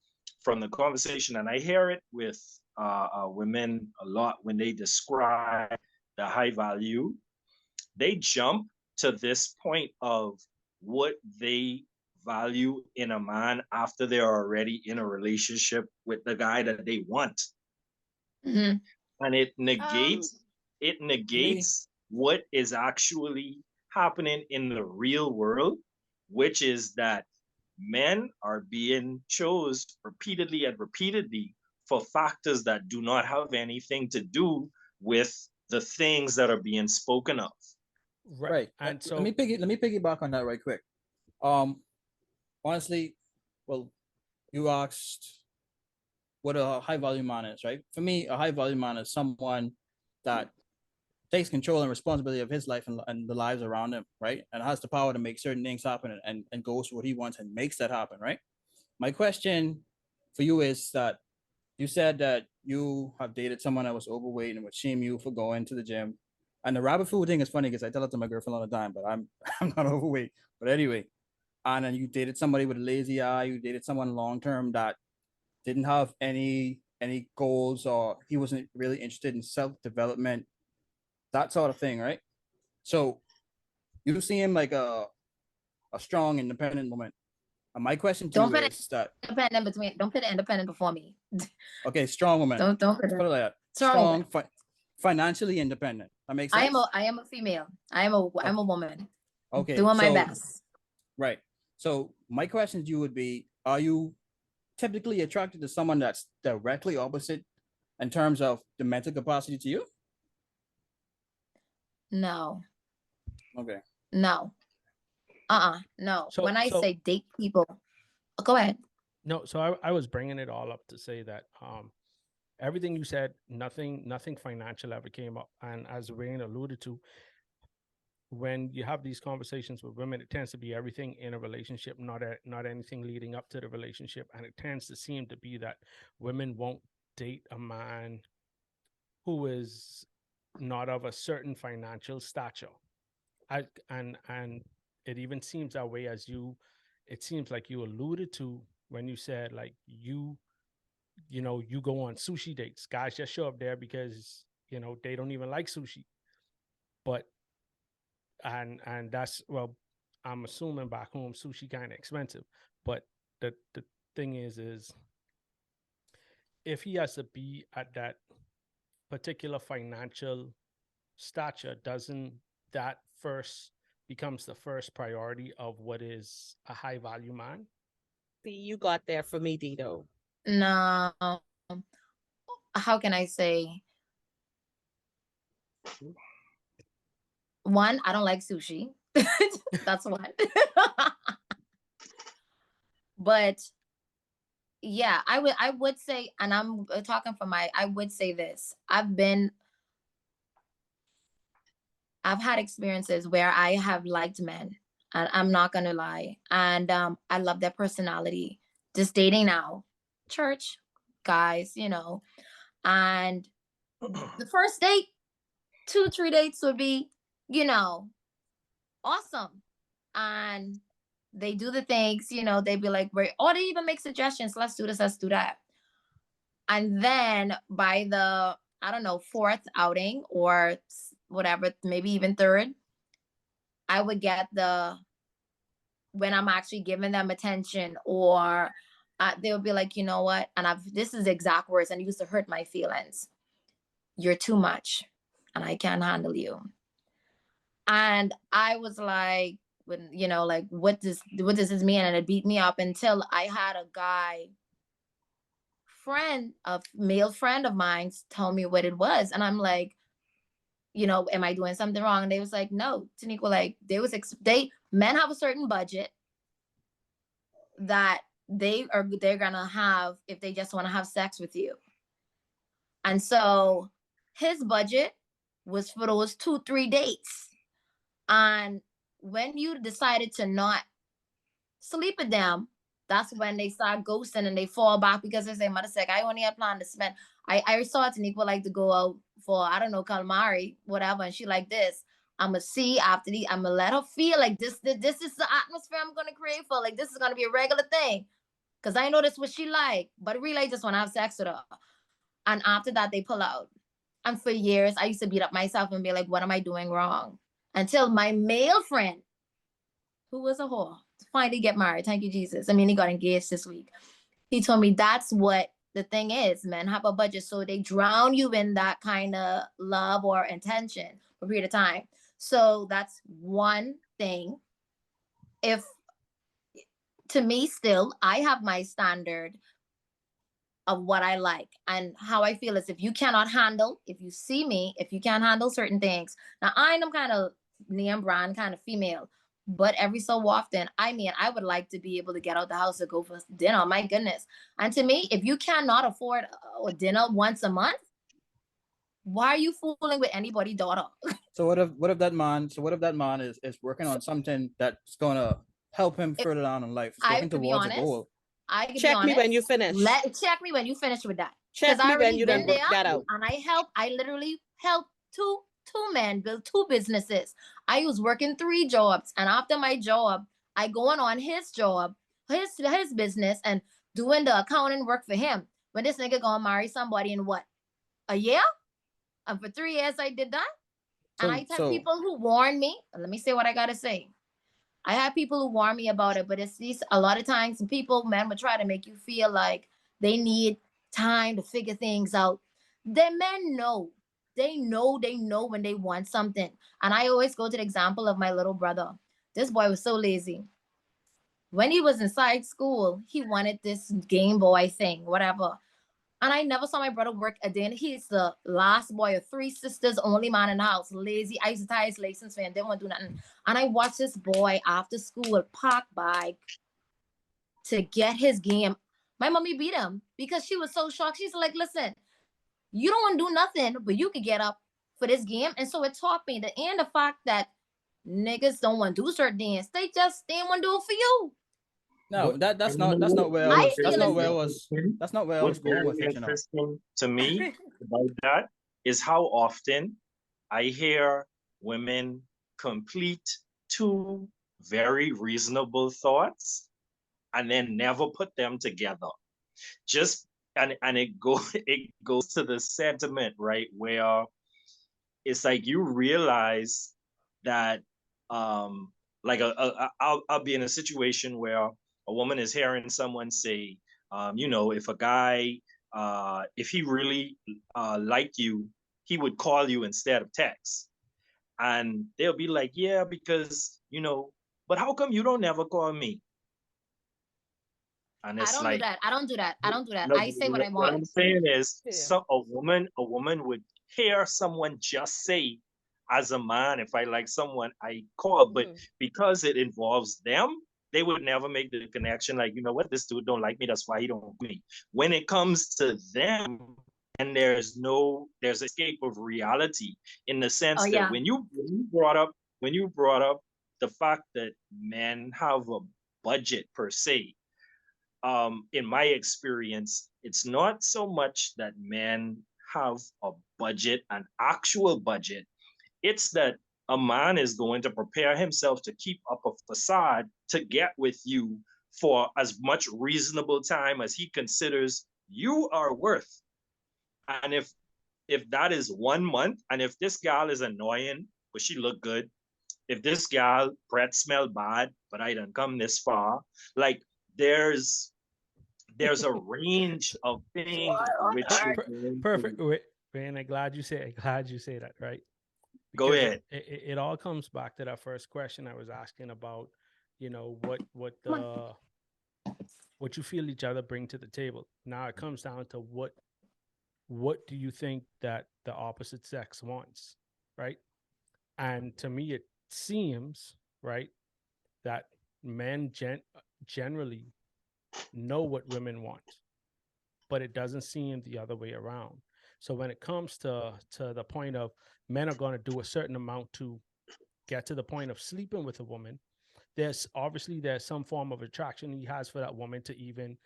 from the conversation, and I hear it with women a lot when they describe the high value, they jump to this point of what they value in a man after they're already in a relationship with the guy that they want. Mm-hmm. And it negates what is actually happening in the real world, which is that men are being chose repeatedly and repeatedly for factors that do not have anything to do with the things that are being spoken of. Right. And so let me piggyback on that right quick. Honestly, well, you asked what a high value man is, right? For me, a high value man is someone that takes control and responsibility of his life and the lives around him, right? And has the power to make certain things happen and goes for what he wants and makes that happen, right? My question for you is that you said that you have dated someone that was overweight and would shame you for going to the gym. And the rabbit food thing is funny because I tell it to my girlfriend all the time, but I'm I'm not overweight. But anyway, and then you dated somebody with a lazy eye, you dated someone long term that didn't have any goals, or he wasn't really interested in self-development, that sort of thing, right? So you see him like a strong, independent woman. And my question to Don't you put it is that independent. Don't put it independent before me. okay, strong woman. Don't put Let's put it it. like that. Strong Strong, financially independent. That makes I sense. am a female. I'm a woman. Okay, Doing my so best. right. So my question to you would be: are you typically attracted to someone that's directly opposite in terms of the mental capacity to you? No. Okay. No. No. So- When I so- say date people, go ahead. no, so I was bringing it all up to say that everything you said, nothing financial ever came up. And as Wayne alluded to, when you have these conversations with women, it tends to be everything in a relationship, not anything leading up to the relationship. And it tends to seem to be that women won't date a man who is not of a certain financial stature. And it even seems that way it seems like you alluded to when you said like you go on sushi dates. Guys just show up there because they don't even like sushi. But and that's, well, I'm assuming back home sushi kind of expensive. But the thing is if he has to be at that particular financial stature, doesn't that first becomes the first priority of what is a high value man? See, you got there for me, Dito. No, how can I say? One, I don't like sushi. That's one. But yeah, I would say, and I'm talking from I would say this. I've had experiences where I have liked men, and I'm not gonna lie. And I love their personality. Just dating now, church guys, and the first date, 2, 3 dates would be, awesome. And they do the things, they'd be like, great, or they even make suggestions, let's do this, let's do that. And then by the, I don't know, fourth outing or whatever, maybe even third, I would get when I'm actually giving them attention, or they would be like, you know what? And this is exact words, and it used to hurt my feelings. You're too much, and I can't handle you. And I was like, when, like, what does this mean? And it beat me up until I had a male friend of mine tell me what it was. And I'm like, am I doing something wrong? And they was like, no, Taniqua, like, men have a certain budget that they're gonna have if they just want to have sex with you. And so his budget was for those 2-3 dates. And when you decided to not sleep with them, that's when they start ghosting and they fall back, because they say, mother said, I only had planned to spend. I saw Taniqua like to go out for, I don't know, calamari, whatever. And she like this. I'm going to see after I'm going to let her feel like this is the atmosphere I'm going to create for. Like, this is going to be a regular thing. Because I know that's what she like. But really, I just want to have sex with her. And after that, they pull out. And for years, I used to beat up myself and be like, what am I doing wrong? Until my male friend, who was a whore, finally get married. Thank you, Jesus. I mean, he got engaged this week. He told me that's what the thing is. Men have a budget, so they drown you in that kind of love or intention for a period of time. So that's one thing. If, to me, still, I have my standard of what I like, and how I feel is, if you see me, if you can't handle certain things. Now, I am kind of name brand kind of female, but every so often, I would like to be able to get out the house to go for dinner. My goodness. And to me, if you cannot afford a dinner once a month, why are you fooling with anybody's daughter? So what if that man is working on something that's gonna help him further down in life, working towards a goal? I can Check be honest. me when you finish. Check me when you finish with that. Check me when you done work that out. And I literally helped two men build 2 businesses. I was working 3 jobs, and after my job, I going on his job, his business, and doing the accounting work for him. When this nigga gonna marry somebody in what, a year? And for 3 years I did that. And I had people who warned me. Let me say what I gotta say. I had people who warn me about it, but it's these, a lot of times men would try to make you feel like they need time to figure things out. The men know. They know when they want something. And I always go to the example of my little brother. This boy was so lazy. When he was inside school, he wanted this Game Boy thing, whatever. And I never saw my brother work a day. He's the last boy of 3 sisters, only man in the house, lazy. I used to tie his license for him, didn't want to do nothing. And I watched this boy after school park bike to get his game. My mommy beat him because she was so shocked. She's like, listen, you don't want to do nothing, but you could get up for this game. And so it taught me the fact that niggas don't want to do certain things. They want to do it for you. No, that's not where I was going with it, interesting to me about that is how often I hear women complete 2 very reasonable thoughts and then never put them together. And it goes to the sentiment, right, where it's like you realize that like I'll be in a situation where a woman is hearing someone say, if a guy if he really liked you, he would call you instead of text. And they'll be like, yeah, because, but how come you don't never call me? And I it's don't do like, that. I don't do that. I don't do that. no, I say what I what I'm want. saying is, Yeah. a woman would hear someone just say, as a man, if I like someone, I call, but Mhm. because it involves them, they would never make the connection. Like, you know what, this dude don't like me, that's why he don't like me. When it comes to them, and there's escape of reality, in the sense Oh that yeah. when you brought up the fact that men have a budget per se, in my experience, it's not so much that men have a budget, an actual budget. It's that a man is going to prepare himself to keep up a facade to get with you for as much reasonable time as he considers you are worth. And if that is 1 month, and if this gal is annoying, but she look good, if this gal breath smell bad, but I done come this far, like there's a range of things which you're going Perfect. to Wayne, I'm glad you say that, right? go Because ahead. it all comes back to that first question I was asking about, what you feel each other bring to the table. Now it comes down to what do you think that the opposite sex wants, right? And to me, it seems, right, that men generally know what women want, but it doesn't seem the other way around. So when it comes to the point of men are going to do a certain amount to get to the point of sleeping with a woman, there's some form of attraction he has for that woman to even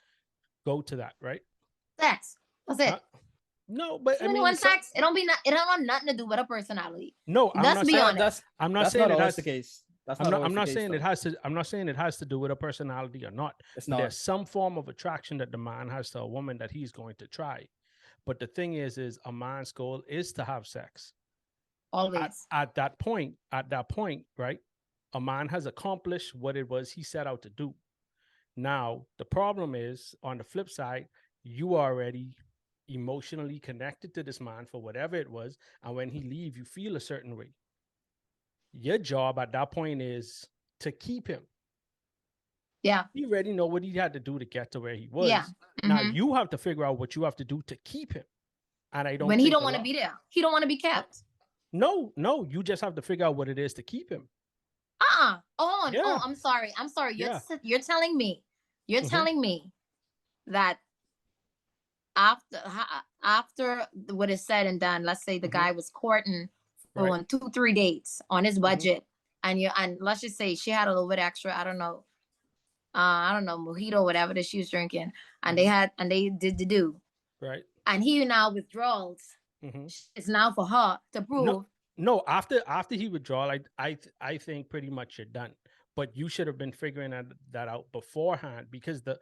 go to that, right? Sex. That's it. No, but I Too many mean, one sex. It don't have nothing to do with a personality. no, I'm Let's not be saying honest. I'm not That's saying not it always has. the case. That's I'm not not. always I'm the not case, saying it though. has to. I'm not saying it has to do with a personality or not. It's But not. there's some form of attraction that the man has to a woman that he's going to try. But the thing is a man's goal is to have sex. Always. At that point, right? A man has accomplished what it was he set out to do. Now, the problem is on the flip side, you are already emotionally connected to this man for whatever it was. And when he leaves, you feel a certain way. Your job at that point is to keep him. Yeah. He already know what he had to do to get to where he was. Yeah. Now Mhm. you have to figure out what you have to do to keep him. And I don't When he think don't a want to lot- be there. He don't want to be kept. No, you just have to figure out what it is to keep him. Oh, Yeah. I'm sorry. Yeah. You're telling me. You're Mhm. telling me that after what is said and done, let's say the Mhm. guy was courting Right. on 2-3 dates on his Mhm. budget, and let's just say she had a little bit extra. I don't know, mojito, whatever that she was drinking, and they did the do, Right. and he now withdraws. Mhm. It's now for her to prove. No, after he withdrawal, I think pretty much you're done. But you should have been figuring that out beforehand, because the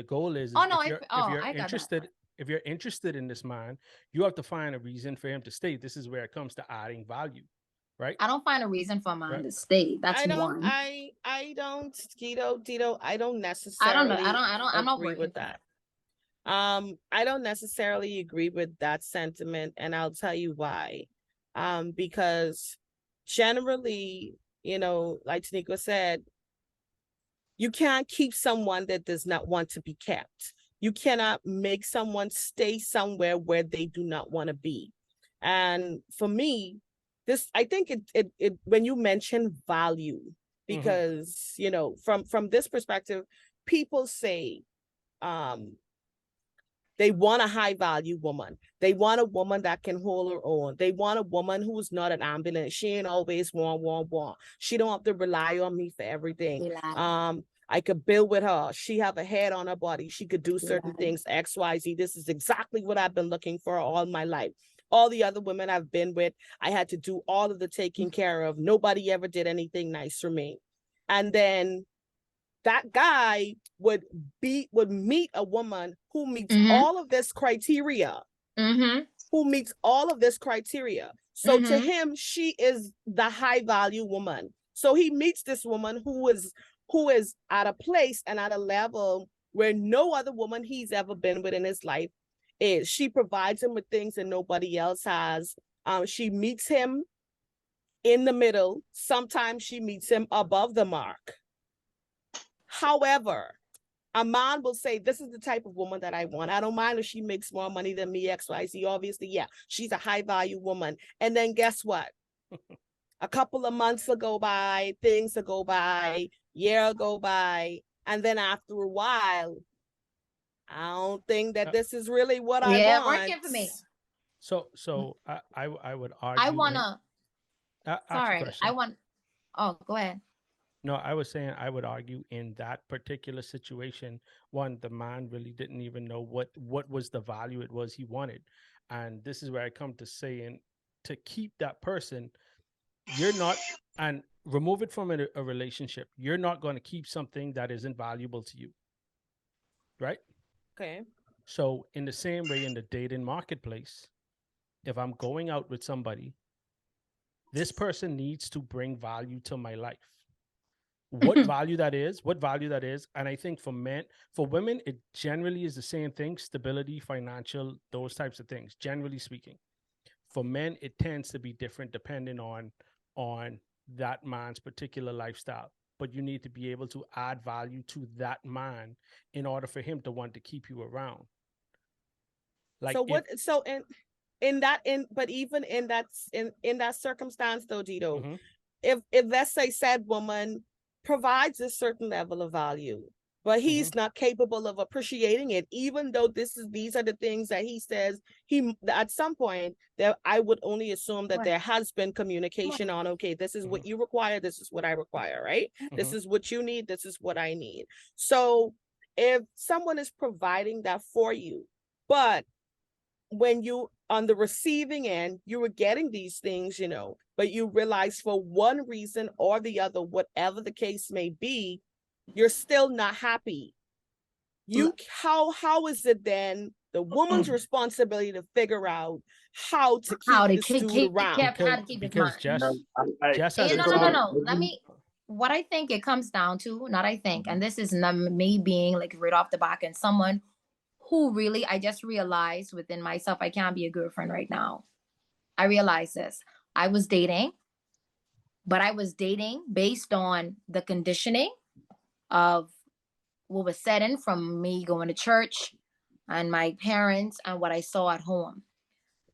goal is Oh no, if you're I got that. interested, if you're interested in this man, you have to find a reason for him to stay. This is where it comes to adding value, right? I don't find a reason for mine Right. to stay. That's I don't, one. I don't, Dito, I don't I necessarily don't. I'm not agree working with for that. I don't necessarily agree with that sentiment, and I'll tell you why. Because generally, like Tanika said, you can't keep someone that does not want to be kept. You cannot make someone stay somewhere where they do not want to be. And for me, I think it when you mention value, because from this perspective, people say they want a high value woman. They want a woman that can hold her own. They want a woman who's not an ambulance. She ain't always want. She don't have to rely on me for everything. I could build with her. She have a head on her body. She could do certain things, X, Y, Z. This is exactly what I've been looking for all my life. All the other women I've been with, I had to do all of the taking care of. Nobody ever did anything nice for me. And then that guy would meet a woman who meets all of this criteria. Who meets all of this criteria. So to him, she is the high value woman. So he meets this woman who is at a place and at a level where no other woman he's ever been with in his life is. She provides him with things that nobody else has. She meets him in the middle. Sometimes she meets him above the mark. However, a man will say, this is the type of woman that I want. I don't mind if she makes more money than me, XYZ. Obviously, yeah, she's a high value woman. And then guess what? A couple of months will go by, things will go by, year will go by. And then after a while, I don't think that this is really what I Yeah, want. working for me. So I would argue. I wanna. ask a Sorry, question. I want. Oh, go ahead. No, I was saying I would argue in that particular situation, one, the man really didn't even know what was the value it was he wanted. And this is where I come to saying, to keep that person, you're not, and remove it from a relationship, you're not going to keep something that isn't valuable to you. Right? Okay. So in the same way, in the dating marketplace, if I'm going out with somebody, this person needs to bring value to my life. What value that is, and I think for women, it generally is the same thing: stability, financial, those types of things, generally speaking. For men, it tends to be different depending on that man's particular lifestyle. But you need to be able to add value to that man in order for him to want to keep you around. Like, so what? So but even in that circumstance, though, Dito, mm-hmm. if let's say said woman provides a certain level of value, but he's not capable of appreciating it, even though these are the things that he says at some point, that I would only assume that there has been communication on, okay, this is what you require, this is what I require, right? This is what you need, this is what I need. So if someone is providing that for you, but when you on the receiving end, you were getting these things, but you realize for one reason or the other, whatever the case may be, you're still not happy. How is it then the woman's responsibility to figure out how to keep this dude around? Because Jess has no. What I think it comes down to, not I think, and this is not me being like right off the back and someone who really, I just realized within myself, I can't be a girlfriend right now. I realized this. I was dating, but I was dating based on the conditioning of what was set in from me going to church and my parents and what I saw at home.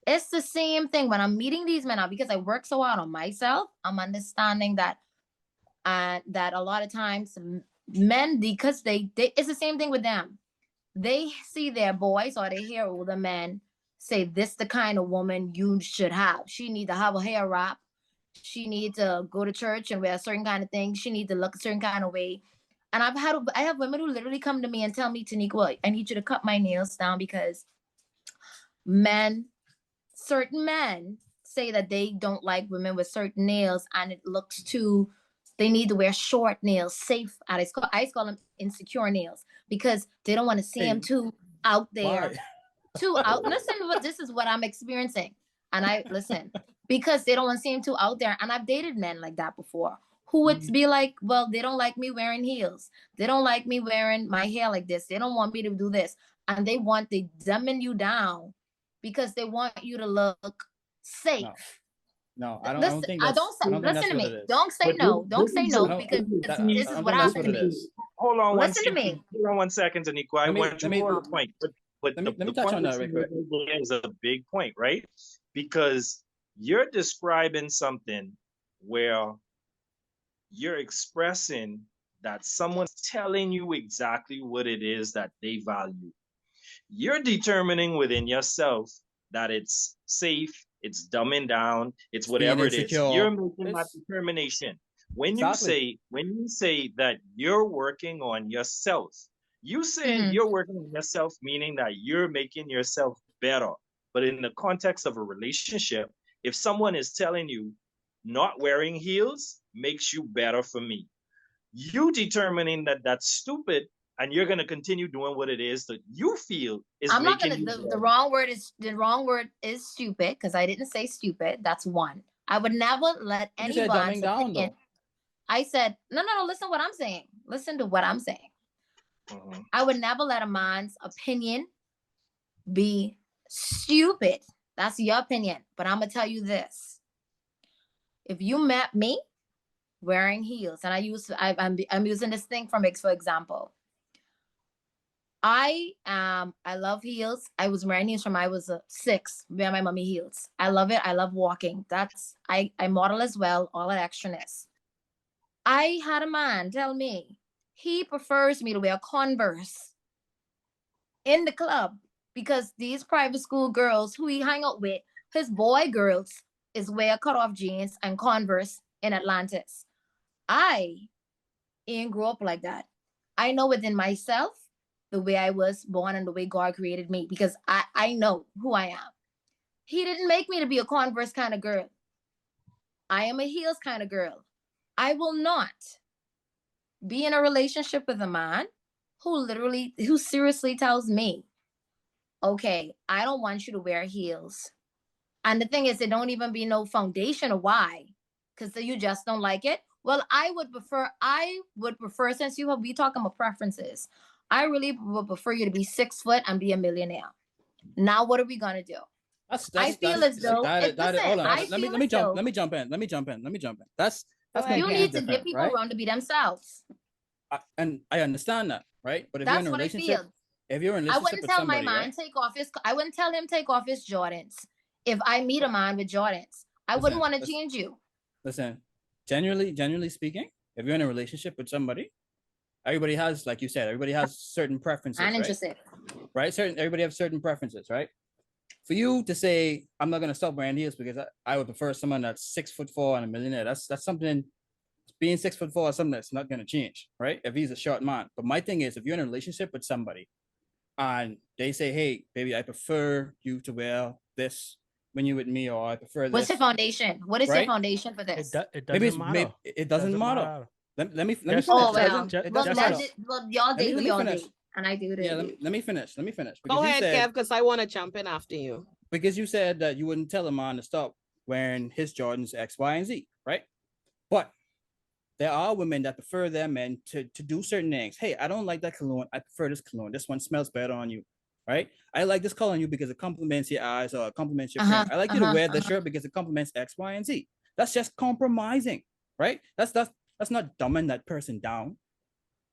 It's the same thing when I'm meeting these men now, because I work so hard on myself. I'm understanding that that a lot of times men, because they it's the same thing with them. They see their boys or they hear older men say, this the kind of woman you should have. She need to have a hair wrap. She need to go to church and wear a certain kind of thing. She need to look a certain kind of way. And I have women who literally come to me and tell me, Taniqua, I need you to cut my nails down because certain men say that they don't like women with certain nails and it looks too, they need to wear short nails, safe. I call them insecure nails because they don't want to see them too out there. Listen, this is what I'm experiencing. And listen, because they don't want to see him too out there. And I've dated men like that before who would be like, well, they don't like me wearing heels. They don't like me wearing my hair like this. They don't want me to do this. And they dumbing you down because they want you to look safe. No, I don't think that's. Listen to me. Don't say no. Don't say no because this is what happened to me. Hold on Listen to me. Hold on 1 second, Taniqua. I want to make a point. But let me touch on that real quick. Is a big point, right? Because you're describing something where you're expressing that someone's telling you exactly what it is that they value. You're determining within yourself that it's safe, it's dumbing down, it's whatever it is. You're making that determination. When you say that you're working on yourself, you saying you're working on yourself, meaning that you're making yourself better. But in the context of a relationship, if someone is telling you not wearing heels makes you better for me, you determining that that's stupid and you're going to continue doing what it is that you feel is the wrong word is stupid, because I didn't say stupid. That's one. I would never let anybody opinion. I said, no, listen to what I'm saying. Listen to what I'm saying. I would never let a man's opinion be stupid. That's your opinion. But I'm gonna tell you this. If you met me wearing heels, and I'm using this thing for example. I love heels. I was wearing heels from I was 6, wearing my mommy heels. I love it. I love walking. I model as well, all that extraness. I had a man tell me he prefers me to wear Converse in the club because these private school girls who he hang out with, his boy girls, is wear cutoff jeans and Converse in Atlantis. I ain't grow up like that. I know within myself the way I was born and the way God created me because I know who I am. He didn't make me to be a Converse kind of girl. I am a heels kind of girl. I will not be in a relationship with a man who seriously tells me, okay, I don't want you to wear heels. And the thing is, it don't even be no foundation or why, because you just don't like it. Well, I would prefer, since we talking about preferences, I really would prefer you to be 6 foot and be a millionaire. Now, what are we gonna do? I feel as though hold on. I Let me feel as though- let me jump in. That's Go ahead, you completely need to different, give people right? room to be themselves. And I understand that, right? But if That's you're in a what I relationship, feel. if you're in a I relationship wouldn't with tell somebody, my man right? I wouldn't tell him take off his Jordans if I meet a man with Jordans. I wouldn't want to change you. Listen, generally speaking, if you're in a relationship with somebody, everybody has, like you said, everybody has certain preferences, I'm right? interested. Right? Everybody has certain preferences, right? For you to say, I'm not gonna stop wearing heels because I would prefer someone that's 6'4" and a millionaire. That's something. Being 6'4" is something that's not gonna change, right? If he's a short man. But my thing is, if you're in a relationship with somebody and they say, hey, baby, I prefer you to wear this when you're with me, or I prefer What's your this. foundation? What is your Right? foundation for this? It Maybe doesn't matter. it doesn't matter. Let me finish. Oh It well, doesn't just matter. y'all Let me date who y'all finish. date, and I do Yeah, date. let me finish. Because Go you ahead, said, Kev, because I want to jump in after you. because you said that you wouldn't tell a man to stop wearing his Jordans X, Y, and Z, right? But there are women that prefer their men to do certain things. Hey, I don't like that cologne. I prefer this cologne. This one smells better on you, right? I like this color on you because it complements your eyes or it complements your print. I like you to wear this shirt because it complements X, Y, and Z. That's just compromising, right? That's not dumbing that person down.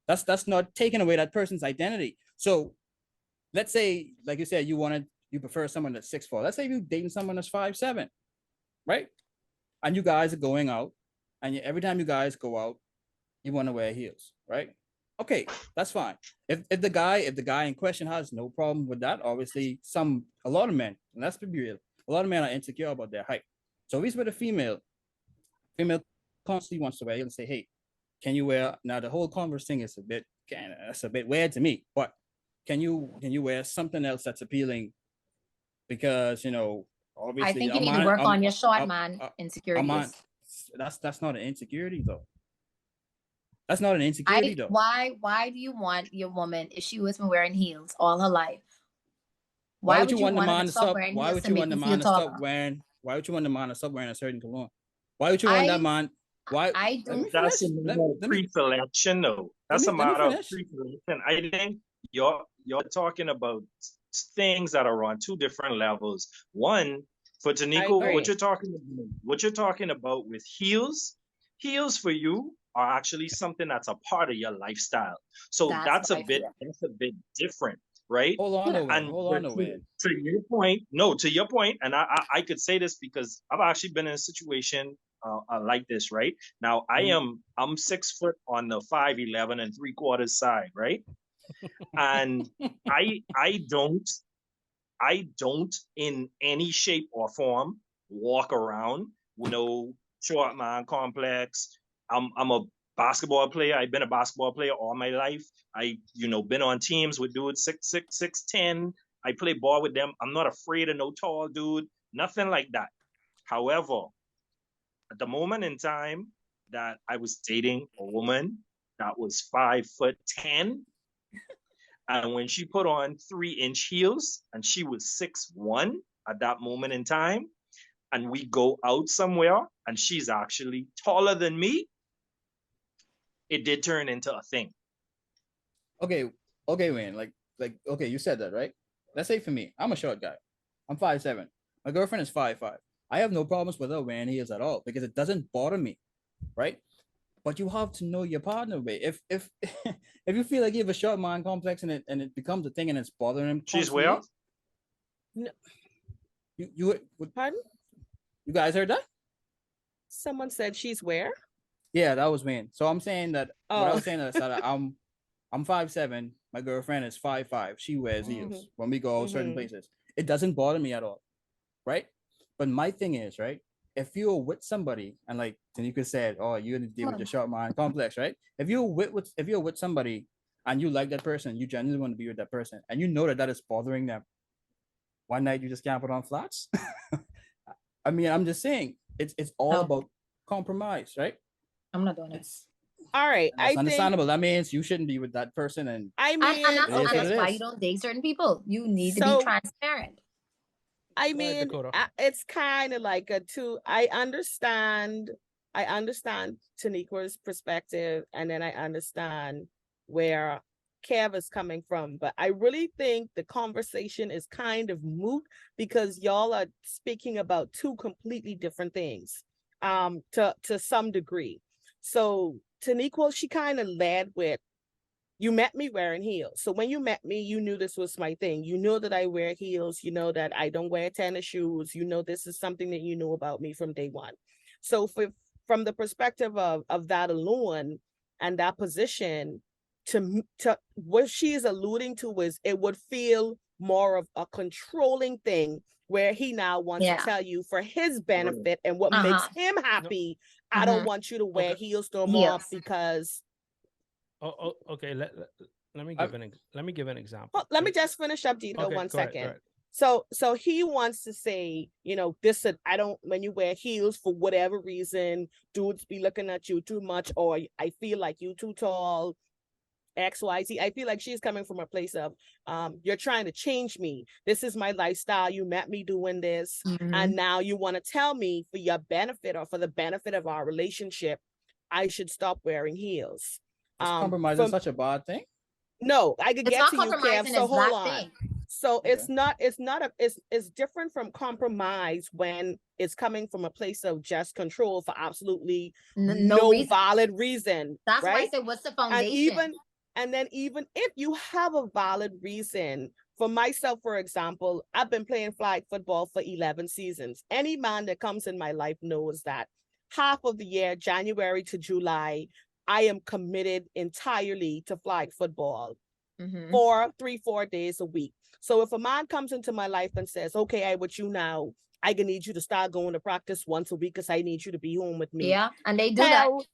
That's not taking away that person's identity. So let's say, like you said, you prefer someone that's 6'4". Let's say you're dating someone that's 5'7", right? And you guys are going out, and every time you guys go out, you want to wear heels, right? Okay, that's fine. If the guy in question has no problem with that, obviously a lot of men, and let's be real, a lot of men are insecure about their height. So if he's with a female constantly wants to wear heels and say, hey, can you wear, now the whole Converse thing is that's a bit weird to me, but can you wear something else that's appealing? Because obviously I think you need to work on your short man insecurities. That's not an insecurity though. That's not an insecurity though. Why do you want your woman, if she was been wearing heels all her life? Why would you want the man to stop? Why would you want the man to stop wearing? Why would you want the man to stop wearing a certain cologne? Why would you want that man? Why? That's a matter of pre-selection, though. That's a matter of pre-selection. I think you're talking about things that are on two different levels. One, for Taniko, what you're talking about with heels for you are actually something that's a part of your lifestyle. So that's a bit different, right? Hold on, To your point, and I could say this because I've actually been in a situation like this, right? Now I'm 6 foot on the 5'11" and 3/4 side, right? And I don't in any shape or form walk around with no short man complex. I'm a basketball player. I've been a basketball player all my life. I been on teams with dudes 6'6", 6'10". I play ball with them. I'm not afraid of no tall dude, nothing like that. However, at the moment in time that I was dating a woman that was 5'10", and when she put on 3-inch heels and she was 6'1" at that moment in time, and we go out somewhere and she's actually taller than me, it did turn into a thing. Okay, Wayne. Like, okay, you said that, right? let's say for me, I'm a short guy. I'm 5'7". My girlfriend is 5'5". I have no problems with her wearing heels at all because it doesn't bother me, right? But you have to know your partner, way. If if you feel like you have a short man complex and it becomes a thing and it's bothering him, She's constantly, where? No, you pardon? you guys heard that? Someone said she's where? Yeah, that was Wayne. So I'm saying that what I Oh. was saying is that I'm 5'7". My girlfriend is 5'5". She wears heels when we go certain Mhm. places. It doesn't bother me at all, right? But my thing is, right? If you're with somebody and like Tanika said, oh, you're gonna deal with your short man complex, right? If you're with somebody and you like that person, you genuinely want to be with that person, and you know that that is bothering them. One night you just can't put on flats. I mean, I'm just saying, it's all No. about compromise, right? I'm not doing it. It's All right. and that's I think, understandable. That means you shouldn't be with that person, and I And mean, that's, It is what that's it why is. you don't date certain people. You need to So- be transparent. I Go ahead, mean, Dakota. it's kind of like a two. I understand Taniqua's perspective, and then I understand where Kev is coming from. But I really think the conversation is kind of moot because y'all are speaking about two completely different things, to some degree. So Taniqua, she kind of led with, you met me wearing heels. So when you met me, you knew this was my thing. You know that I wear heels. You know that I don't wear tennis shoes. You know this is something that you knew about me from day one. So from the perspective of that alone and that position, to what she is alluding to is it would feel more of a controlling thing where he now wants Yeah. to tell you for his benefit and what makes him happy. I don't want you to wear Okay. heels no more Heels. because. Oh, okay. Let me I- give let me give an example. Well, let me okay? just finish up, Dito, Okay, one go ahead, second. go ahead. So he wants to say, you know, this, I don't, when you wear heels for whatever reason, dudes be looking at you too much, or I feel like you too tall, XYZ. I feel like she's coming from a place of, you're trying to change me. This is my lifestyle. You met me doing this. Mhm. And now you want to tell me for your benefit or for the benefit of our relationship, I should stop wearing heels. is compromising such a bad thing? No, I could It's get not to you, Kev. compromising, So it's hold that on. thing. So Okay. it's different from compromise when it's coming from a place of just control for absolutely No no reason. valid reason. That's why I right? said, what's the And foundation? even if you have a valid reason, for myself, for example, I've been playing flag football for 11 seasons. Any man that comes in my life knows that half of the year, January to July, I am committed entirely to flag football Mhm. for 3-4 days a week. So if a man comes into my life and says, okay, I with you now, I gonna need you to start going to practice once a week because I need you to be home with me. Yeah, and they do that. Hell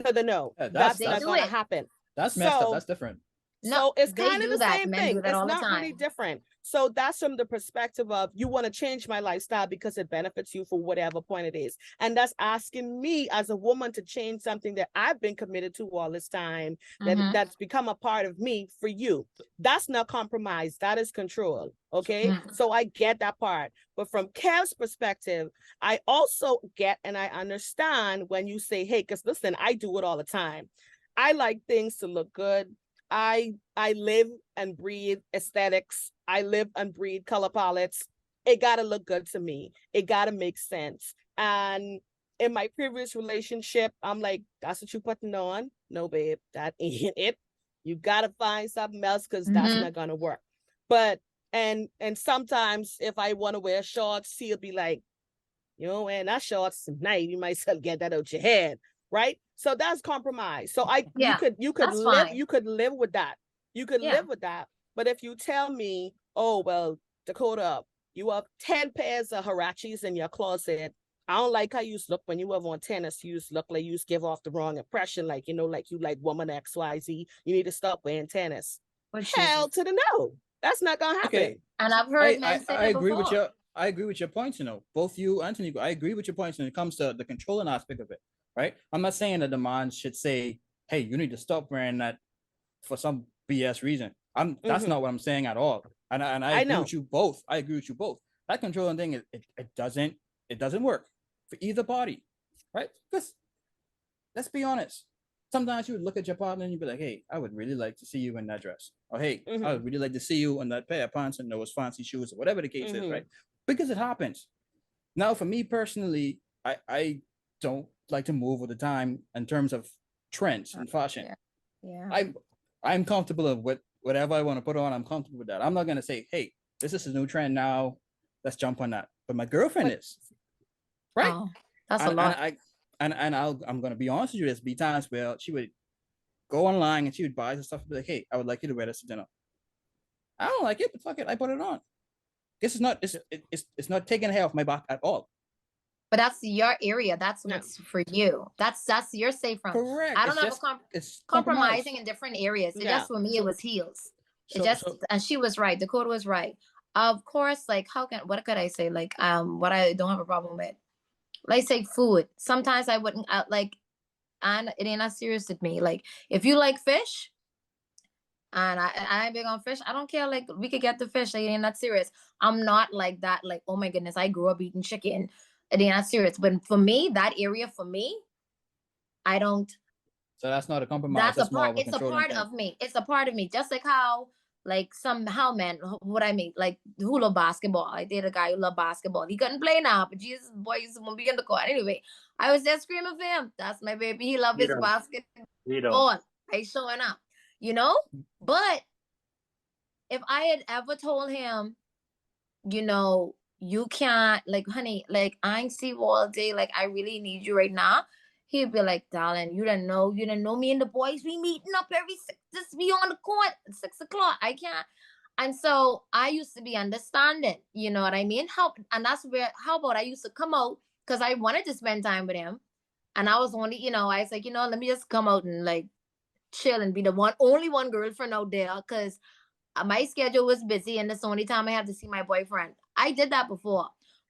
to the no. Yeah, that's They not do gonna it. happen. That's messed up. So- That's different. No, So it's they kind of do the that. same Men thing. do that It's all the not really time. different. So that's from the perspective of you want to change my lifestyle because it benefits you for whatever point it is. And that's asking me as a woman to change something that I've been committed to all this time, Mhm. that's become a part of me for you. That's not compromise. That is control. Okay. Mhm. So I get that part. But from Kev's perspective, I also get and I understand when you say, hey, because listen, I do it all the time. I like things to look good. I live and breathe aesthetics. I live and breathe color palettes. It gotta look good to me. It gotta make sense. And in my previous relationship, I'm like, that's what you putting on? No, babe, that ain't it. You gotta find something else because that's Mhm. not gonna work. But and sometimes if I want to wear shorts, he'll be like, you know, wearing that shorts tonight, you might as well get that out your head, right? So that's compromise. So Yeah, you could that's live fine. you could live with that. You could Yeah. live with that. But if you tell me, oh well, Dakota, you have 10 pairs of Harachis in your closet. I don't like how you look when you have on tennis. You look like you give off the wrong impression, like, you know, like you like woman XYZ. You need to stop wearing tennis. Oh, Hell Jesus. to the no. That's not gonna happen. Okay. And I've heard men say I that agree with before. I agree with your points, both you and Taniqua. I agree with your points when it comes to the controlling aspect of it, right? I'm not saying that the man should say, hey, you need to stop wearing that for some BS reason. That's Mhm. not what I'm saying at all. And I I agree know. with you both. I agree with you both. That controlling thing, it doesn't work for either party, right? Because let's be honest. sometimes you would look at your partner and you'd be like, hey, I would really like to see you in that dress. Or hey, I Mhm. would really like to see you in that pair of pants and those fancy shoes, or whatever the case is, Mhm. right? Because it happens. Now, for me personally, I don't like to move with the time in terms of trends and fashion. Yeah. I'm comfortable with whatever I want to put on. I'm comfortable with that. I'm not gonna say, hey, this is a new trend now. Let's jump on that. But my girlfriend But- is, right? Oh, that's a And lot. I'm gonna be honest with you. There's be times where she would go online and she would buy some stuff and be like, hey, I would like you to wear this to dinner. I don't like it, but fuck it, I put it on. This is not it's not taking hair off my back at all. But that's your area. That's Yeah. what's for you. That's you're safe from. Correct. I don't It's have just, a it's compromise. compromising in different areas. It Yeah. just for me, it was heels. It So, just so and she was right. Dakota was right. Of course, like what could I say? Like what I don't have a problem with. Like say food. Sometimes I wouldn't like, and it ain't not serious with me. Like if you like fish, and I big on fish. I don't care. Like we could get the fish. Like, it ain't not serious. I'm not like that. Like oh my goodness, I grew up eating chicken. It ain't not serious. But for me, that area for me, I don't. So that's not a compromise. That's a That's more part. of a It's a controlling part thing. of me. It's a part of me. Just like how like somehow men, what I mean, like who love basketball. I dated a guy who loved basketball. He couldn't play now, but Jesus, boy, used to be in the court. Anyway, I was there screaming for him. That's my baby. He loved his Freedom. basketball. Freedom. I showing up, you know. But if I had ever told him, you know, you can't, like, honey, like, I ain't see you all day. Like, I really need you right now. He'd be like, darling, you didn't know me and the boys. We meeting up every six, just be on the court at 6 o'clock. I can't. And so I used to be understanding, you know what I mean? And that's where, how about I used to come out because I wanted to spend time with him. And I was only, I was like, let me just come out and like chill and be the only one girlfriend out there because my schedule was busy and that's the only time I have to see my boyfriend. I did that before.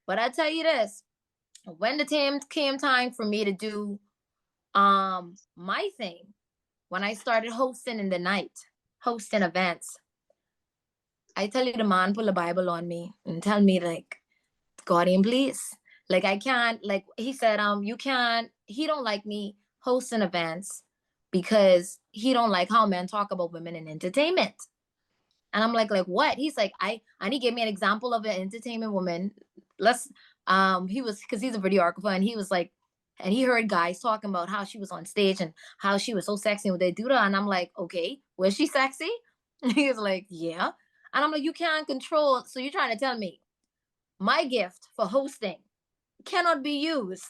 But I tell you this, when the time came time for me to do my thing, when I started hosting in the night, hosting events, I tell you the man pull the Bible on me and tell me like, Guardian, please. Like I can't, like he said, you can't, he don't like me hosting events because he don't like how men talk about women in entertainment. And I'm like what? He's like, and he gave me an example of an entertainment woman. He was, because he's a videographer, and he was like, and he heard guys talking about how she was on stage and how she was so sexy when they do that. And I'm like, okay, was she sexy? He was like, yeah. And I'm like, you can't control. So you're trying to tell me my gift for hosting cannot be used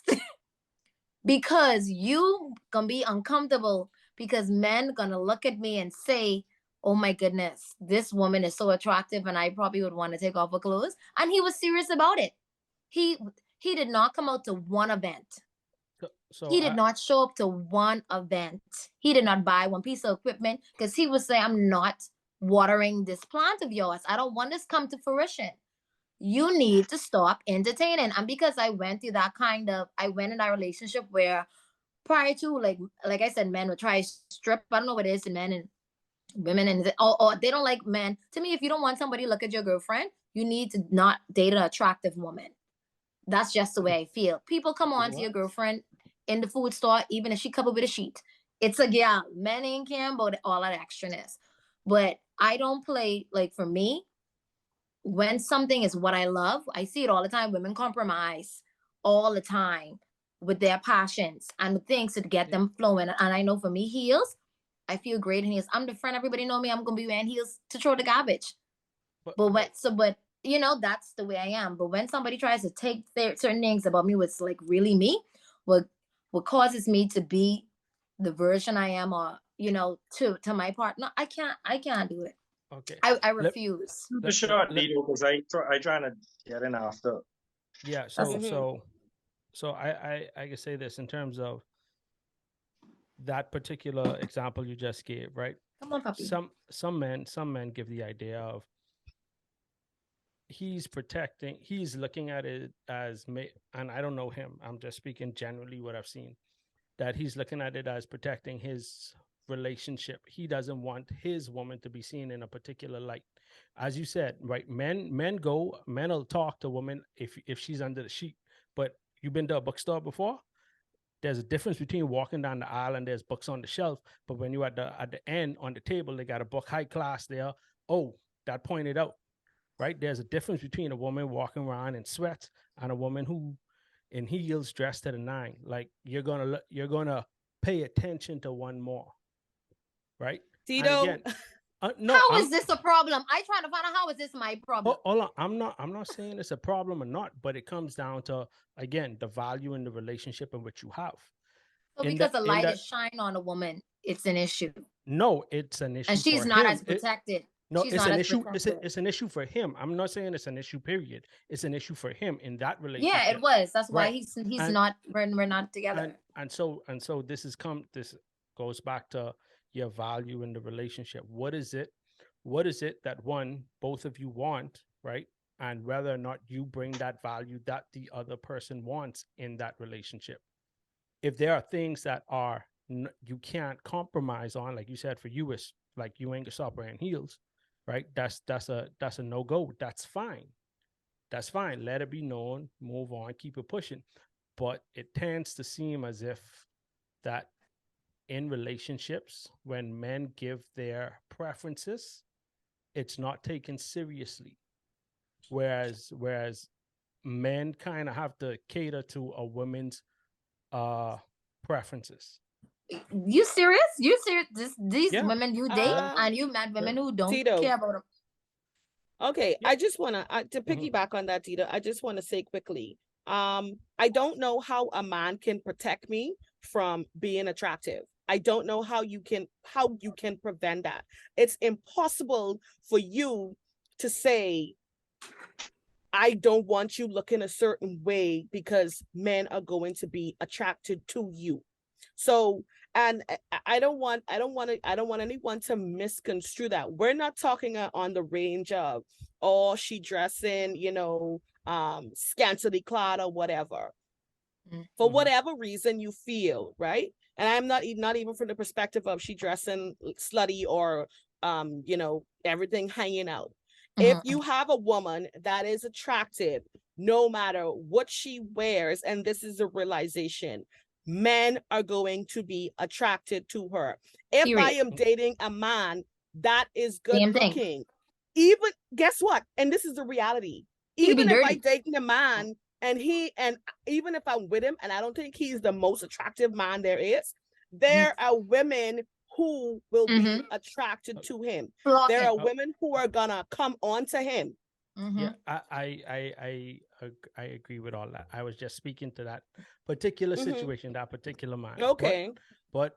because you gonna be uncomfortable because men gonna look at me and say, oh my goodness, this woman is so attractive and I probably would want to take off her clothes. And he was serious about it. He did not come out to one event. So He did not show up to one event. He did not buy one piece of equipment because he was saying, I'm not watering this plant of yours. I don't want this come to fruition. You need to stop entertaining. And because I went through that I went in that relationship where prior to, like I said, men would try to strip. I don't know what it is in men and women, and or they don't like men. To me, if you don't want somebody to look at your girlfriend, you need to not date an attractive woman. That's just the way I feel. People come on to your girlfriend in the food store, even if she covered with a sheet. It's a gal. Men ain't care about all that extraness. But I don't play, like for me, when something is what I love, I see it all the time. Women compromise all the time with their passions and the things to get them flowing. And I know for me, heels, I feel great in heels. I'm the friend, everybody know me. I'm gonna be wearing heels to throw the garbage. But that's the way I am. But when somebody tries to take certain things about me, what's like really me, what causes me to be the version I am, or to my partner, I can't do it. Okay. I refuse. The short Lito, because I trying to get in after. Yeah. So I can say this in terms of that particular example you just gave, right? Come on, puppy. Some men give the idea of he's looking at it as and I don't know him. I'm just speaking generally what I've seen, that he's looking at it as protecting his relationship. He doesn't want his woman to be seen in a particular light. As you said, right? Men will talk to women if she's under the sheet. But you've been to a bookstore before? There's a difference between walking down the aisle and there's books on the shelf, but when you're at the end on the table, they got a book high class there. Oh, that pointed out, right? There's a difference between a woman walking around in sweats and a woman who in heels dressed to the nine. Like you're gonna pay attention to one more, right? And Tito, again, no, How is this a problem? I trying to find out how is this my problem? hold on. I'm not saying it's a problem or not, but it comes down to, again, the value in the relationship in which you have. So in because that- the in light that- is shining on a woman, it's an issue. No, it's an issue. And she's for not him. as protected. No, She's it's not an as issue. protected. It's an issue for him. I'm not saying it's an issue, period. It's an issue for him in that relationship. Yeah, it was. That's why Right. he's And- not, we're not together. And so this goes back to your value in the relationship. What is it that both of you want, right? And whether or not you bring that value that the other person wants in that relationship. If there are things that you can't compromise on, like you said, for you, it's like you ain't gonna stop wearing heels, right? That's a no-go. That's fine. That's fine. Let it be known, move on, keep it pushing. But it tends to seem as if that in relationships, when men give their preferences, it's not taken seriously. Whereas men kind of have to cater to a woman's preferences. You serious? You serious? These Yeah. women you date and you met women who don't Tito. care about them. okay, Yeah. I just want to Mhm. piggyback on that, Tito. I just want to say quickly, I don't know how a man can protect me from being attractive. I don't know how you can prevent that. It's impossible for you to say, I don't want you looking a certain way because men are going to be attracted to you. So, and I don't want anyone to misconstrue that. We're not talking on the range of, oh, she dressing, scantily clad or whatever. For Mhm. whatever reason you feel, right? And I'm not even from the perspective of she dressing slutty or everything hanging out. If you have a woman that is attractive, no matter what she wears, and this is a realization, men are going to be attracted to her. If I Period. am dating a man that is good Same thing. looking, even guess what? And this is the reality. He could be Even if I dirty. dating a man and even if I'm with him and I don't think he's the most attractive man there is, there are women who will be attracted to him. Flock There him. are women who are gonna come on to him. Yeah, I agree with all that. I was just speaking to that particular situation, that particular mind. Okay. But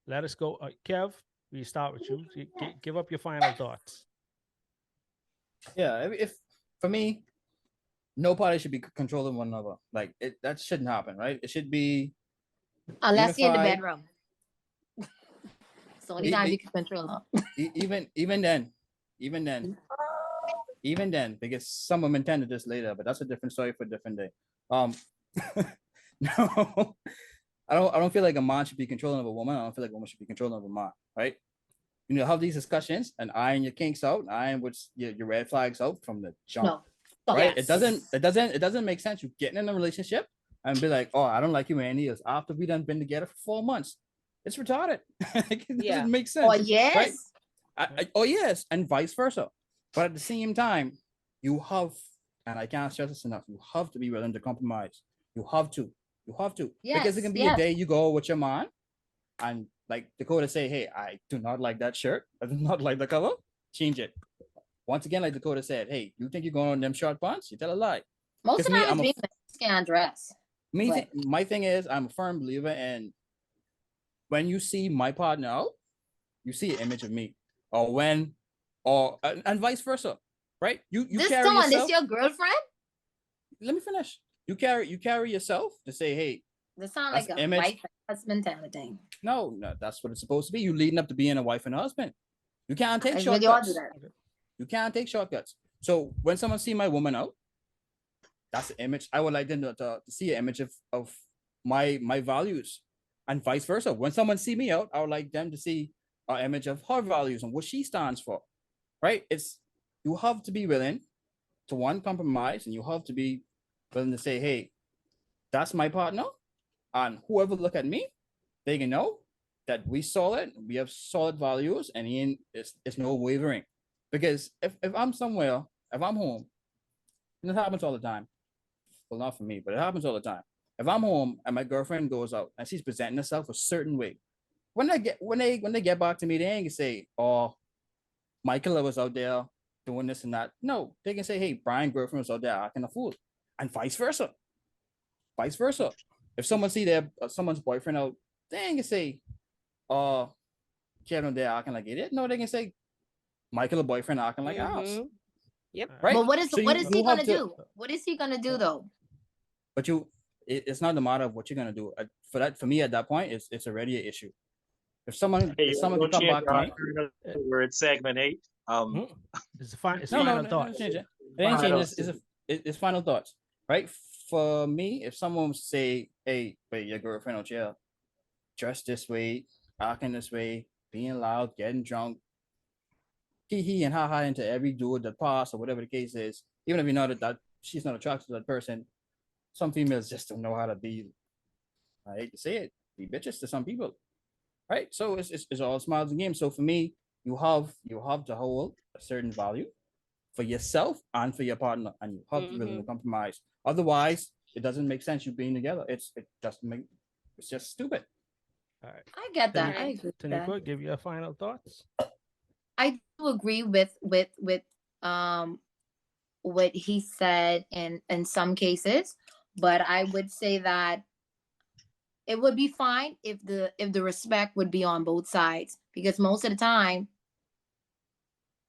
let us go. Kev, we start with you. Give up your final thoughts. Yeah, if for me, no party should be controlling one another. Like that shouldn't happen, right? It should be Unless you're in the unified. bedroom. So only E- time e- you can control her. even then, because some women tend to just later, but that's a different story for a different day. No, I don't feel like a man should be controlling of a woman. I don't feel like a woman should be controlling of a man, right? Have these discussions and iron your kinks out, iron what's your red flags out from the jump. No. Stop. Right? Yes. It doesn't make sense. You getting in a relationship and be like, oh, I don't like you wearing heels after we done been together for 4 months. It's retarded. It Yeah. doesn't make sense. Oh yes. Right? Oh yes, and vice versa. But at the same time, you have, and I can't stress this enough, you have to be willing to compromise. You have to. Because it can be Yes, a day you go with your man and like Dakota say, hey, I do not like that shirt. I do not like the color. Change it. Once again, like Dakota said, hey, you think you're going on them short pants? You tell a lie. Most of Because the me, time I'm a- it's being can't dress. But- My thing is, I'm a firm believer in when you see my partner out, you see an image of me, and vice versa, right? You This carry someone, yourself. this your girlfriend? Let me finish. You carry yourself to say, hey, This sound That's like a image. wife and husband kind of thing. no, that's what it's supposed to be. You leading up to being a wife and a husband. You can't take I really all do shortcuts. that. You can't take shortcuts. So when someone see my woman out, that's the image. I would like them to see an image of my values, and vice versa. When someone see me out, I would like them to see an image of her values and what she stands for. Right? You have to be willing to compromise, and you have to be willing to say, hey, that's my partner. And whoever look at me, they can know that we solid, we have solid values, and it's no wavering. Because if I'm somewhere, if I'm home, and it happens all the time. Well, not for me, but it happens all the time. If I'm home and my girlfriend goes out and she's presenting herself a certain way, when they get back to me, they ain't gonna say, "Oh, Michael was out there doing this and that." No, they can say, "Hey, Brian girlfriend was out there acting a fool," and vice versa. Vice versa. If someone see their someone's boyfriend out, they ain't gonna say, "Oh, Kevin there acting like idiot." No, they can say, "Michael, a boyfriend acting like ass." Mhm. Yep. Right? But what is So what is he you have gonna to- do? What is he gonna do though? But it's not the matter of what you're gonna do. For me, at that point, it's already an issue. If someone Hey, can come change back to me, we're at segment 8. It's no, final no, thoughts. change it. It ain't Final change. It's final thoughts, right? For me, if someone say, "Hey, but your girlfriend or jail, dressed this way, acting this way, being loud, getting drunk, he and ha into every dude that pass or whatever the case is," even if you know that she's not attracted to that person, some females just don't know how to be. I hate to say it, be bitches to some people, right? So it's all smiles and games. So for me, you have to hold a certain value for yourself and for your partner, and you have to be willing to compromise. Otherwise, it doesn't make sense you being together. It's just stupid. All right. I get that. I Tani- agree with that. Taniqua, give your final thoughts. I do agree with what he said in some cases, but I would say that it would be fine if the respect would be on both sides, because most of the time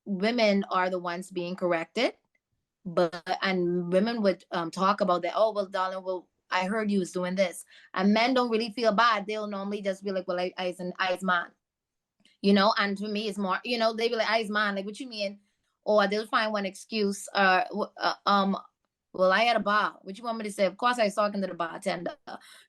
women are the ones being corrected, but and women would talk about that. Oh well, darling, well I heard you was doing this, and men don't really feel bad. They'll normally just be like, well, I's man, you know. And to me, it's more, you know, they be like, I's man, like what you mean? Or they'll find one excuse. Well, I had a bar. What you want me to say? Of course, I was talking to the bartender,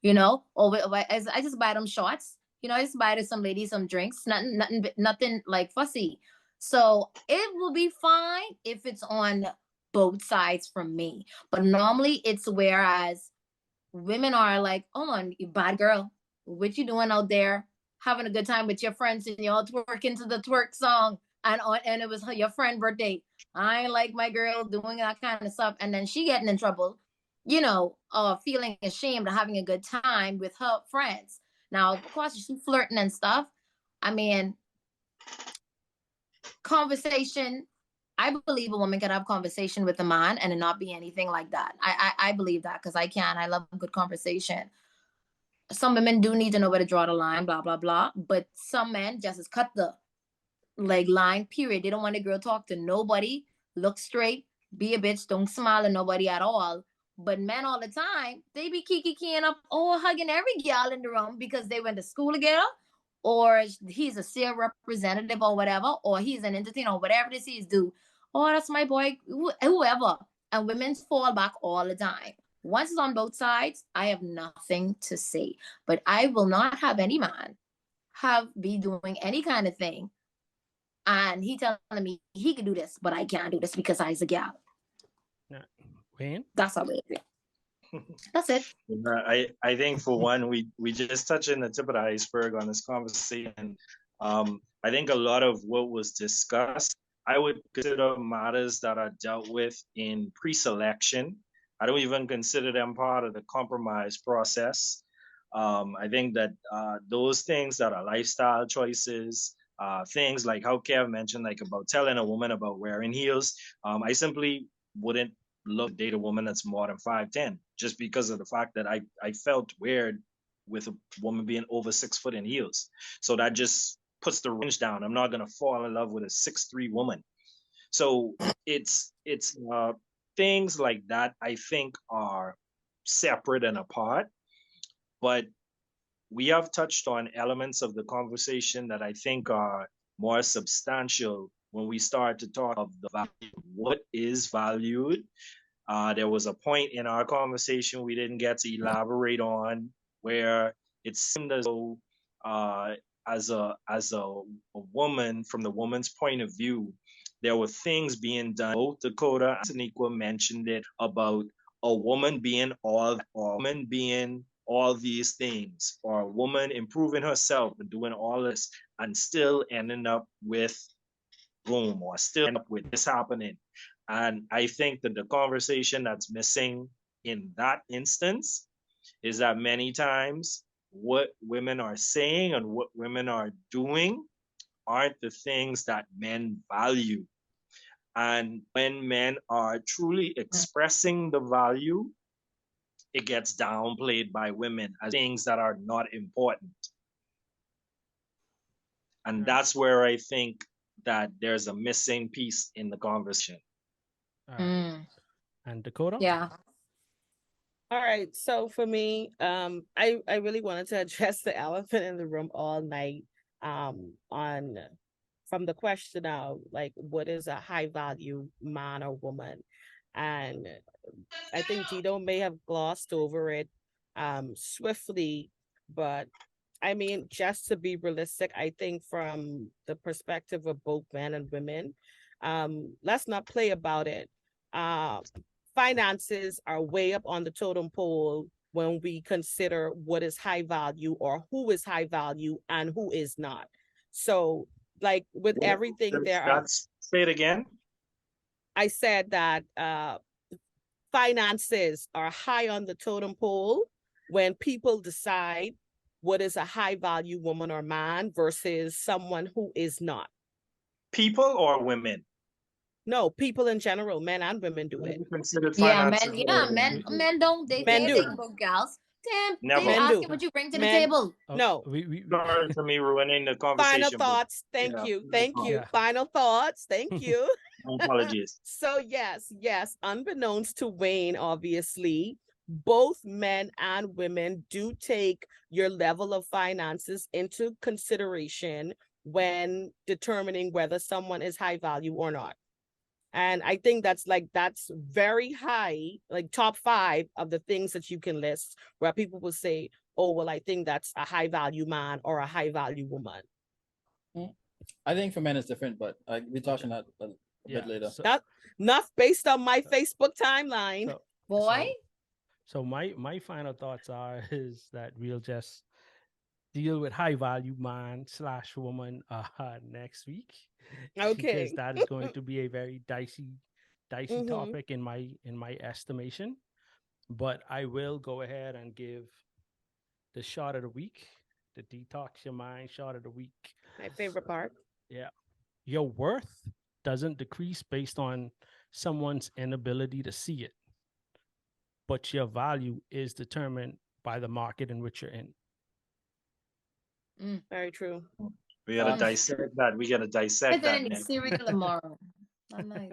you know. Or I just buy them shots. You know, I just buy to some ladies some drinks. Nothing like fussy. So it will be fine if it's on both sides from me. But normally it's whereas women are like, "Hold on, you bad girl. What you doing out there? Having a good time with your friends and y'all twerking to the twerk song, and it was your friend birthday. I ain't like my girl doing that kind of stuff, and then she getting in trouble, you know, feeling ashamed of having a good time with her friends. Now, of course, she's flirting and stuff. I mean, conversation. I believe a woman can have conversation with a man and it not be anything like that. I believe that because I can. I love a good conversation. Some women do need to know where to draw the line, blah blah blah. But some men just is cut the like line, period. They don't want a girl talk to nobody, look straight, be a bitch, don't smile at nobody at all. But men all the time, they be keying up, oh, hugging every gal in the room because they went to school together, or he's a sales representative or whatever, or he's an entertainer or whatever this is do. Oh, that's my boy, whoever. And women fall back all the time. Once it's on both sides, I have nothing to say. But I will not have any man be doing any kind of thing and he telling me he can do this, but I can't do this because I's a gal. Yeah. Wayne? That's how it is. That's it. I think for one, we just touching the tip of the iceberg on this conversation. I think a lot of what was discussed, I would consider matters that are dealt with in pre-selection. I don't even consider them part of the compromise process. I think that those things that are lifestyle choices, things like how Kev mentioned, like about telling a woman about wearing heels, I simply wouldn't look to date a woman that's more than 5'10", just because of the fact that I felt weird with a woman being over 6 foot in heels. So that just puts the range down. I'm not gonna fall in love with a 6'3" woman. So it's things like that I think are separate and apart. But we have touched on elements of the conversation that I think are more substantial when we start to talk of the value. What is valued? There was a point in our conversation we didn't get to elaborate on where it seemed as though, as a woman, from the woman's point of view, there were things being done. Both Dakota and Taniqua mentioned it about a woman being all, or a woman being all these things, or a woman improving herself and doing all this and still ending up with boom, or still end up with this happening. And I think that the conversation that's missing in that instance is that many times what women are saying and what women are doing aren't the things that men value. And when men are truly expressing the value, it gets downplayed by women as things that are not important. And that's where I think that there's a missing piece in the conversation. Mm, And Dakota? yeah. All right. So for me, I really wanted to address the elephant in the room all night. On from the question of like, what is a high value man or woman? And I think Tito may have glossed over it swiftly, but I mean, just to be realistic, I think from the perspective of both men and women, let's not play about it. Finances are way up on the totem pole when we consider what is high value or who is high value and who is not. So, like with everything, there are. Say it again. I said that finances are high on the totem pole when people decide what is a high value woman or man versus someone who is not. People or women? No, people in general, men and women do it. Yeah, men don't, they Men think do. about gals. Damn, Never. they Men ask do. you what you bring to the Men- table. No. Sorry for me ruining the conversation. Final thoughts. Thank yeah, you. Thank you. Yeah. Final thoughts. Thank you. Apologies. So yes, unbeknownst to Wayne, obviously, both men and women do take your level of finances into consideration when determining whether someone is high value or not. And I think that's very high, like top 5 of the things that you can list where people will say, oh, well, I think that's a high value man or a high value woman. I think for men it's different, but we're talking that a bit later. So, Not based on my Facebook timeline. Boy, so my final thoughts are is that we'll just deal with high value man / woman next week. Okay. Because that is going to be a very dicey Mhm. topic in my estimation. But I will go ahead and give the shot of the week, the detox your mind shot of the week. My favorite part. Yeah. Your worth doesn't decrease based on someone's inability to see it, but your value is determined by the market in which you're in. Very true. We gotta dissect that. We gotta dissect put that that, in the man. cereal tomorrow. I'm nice.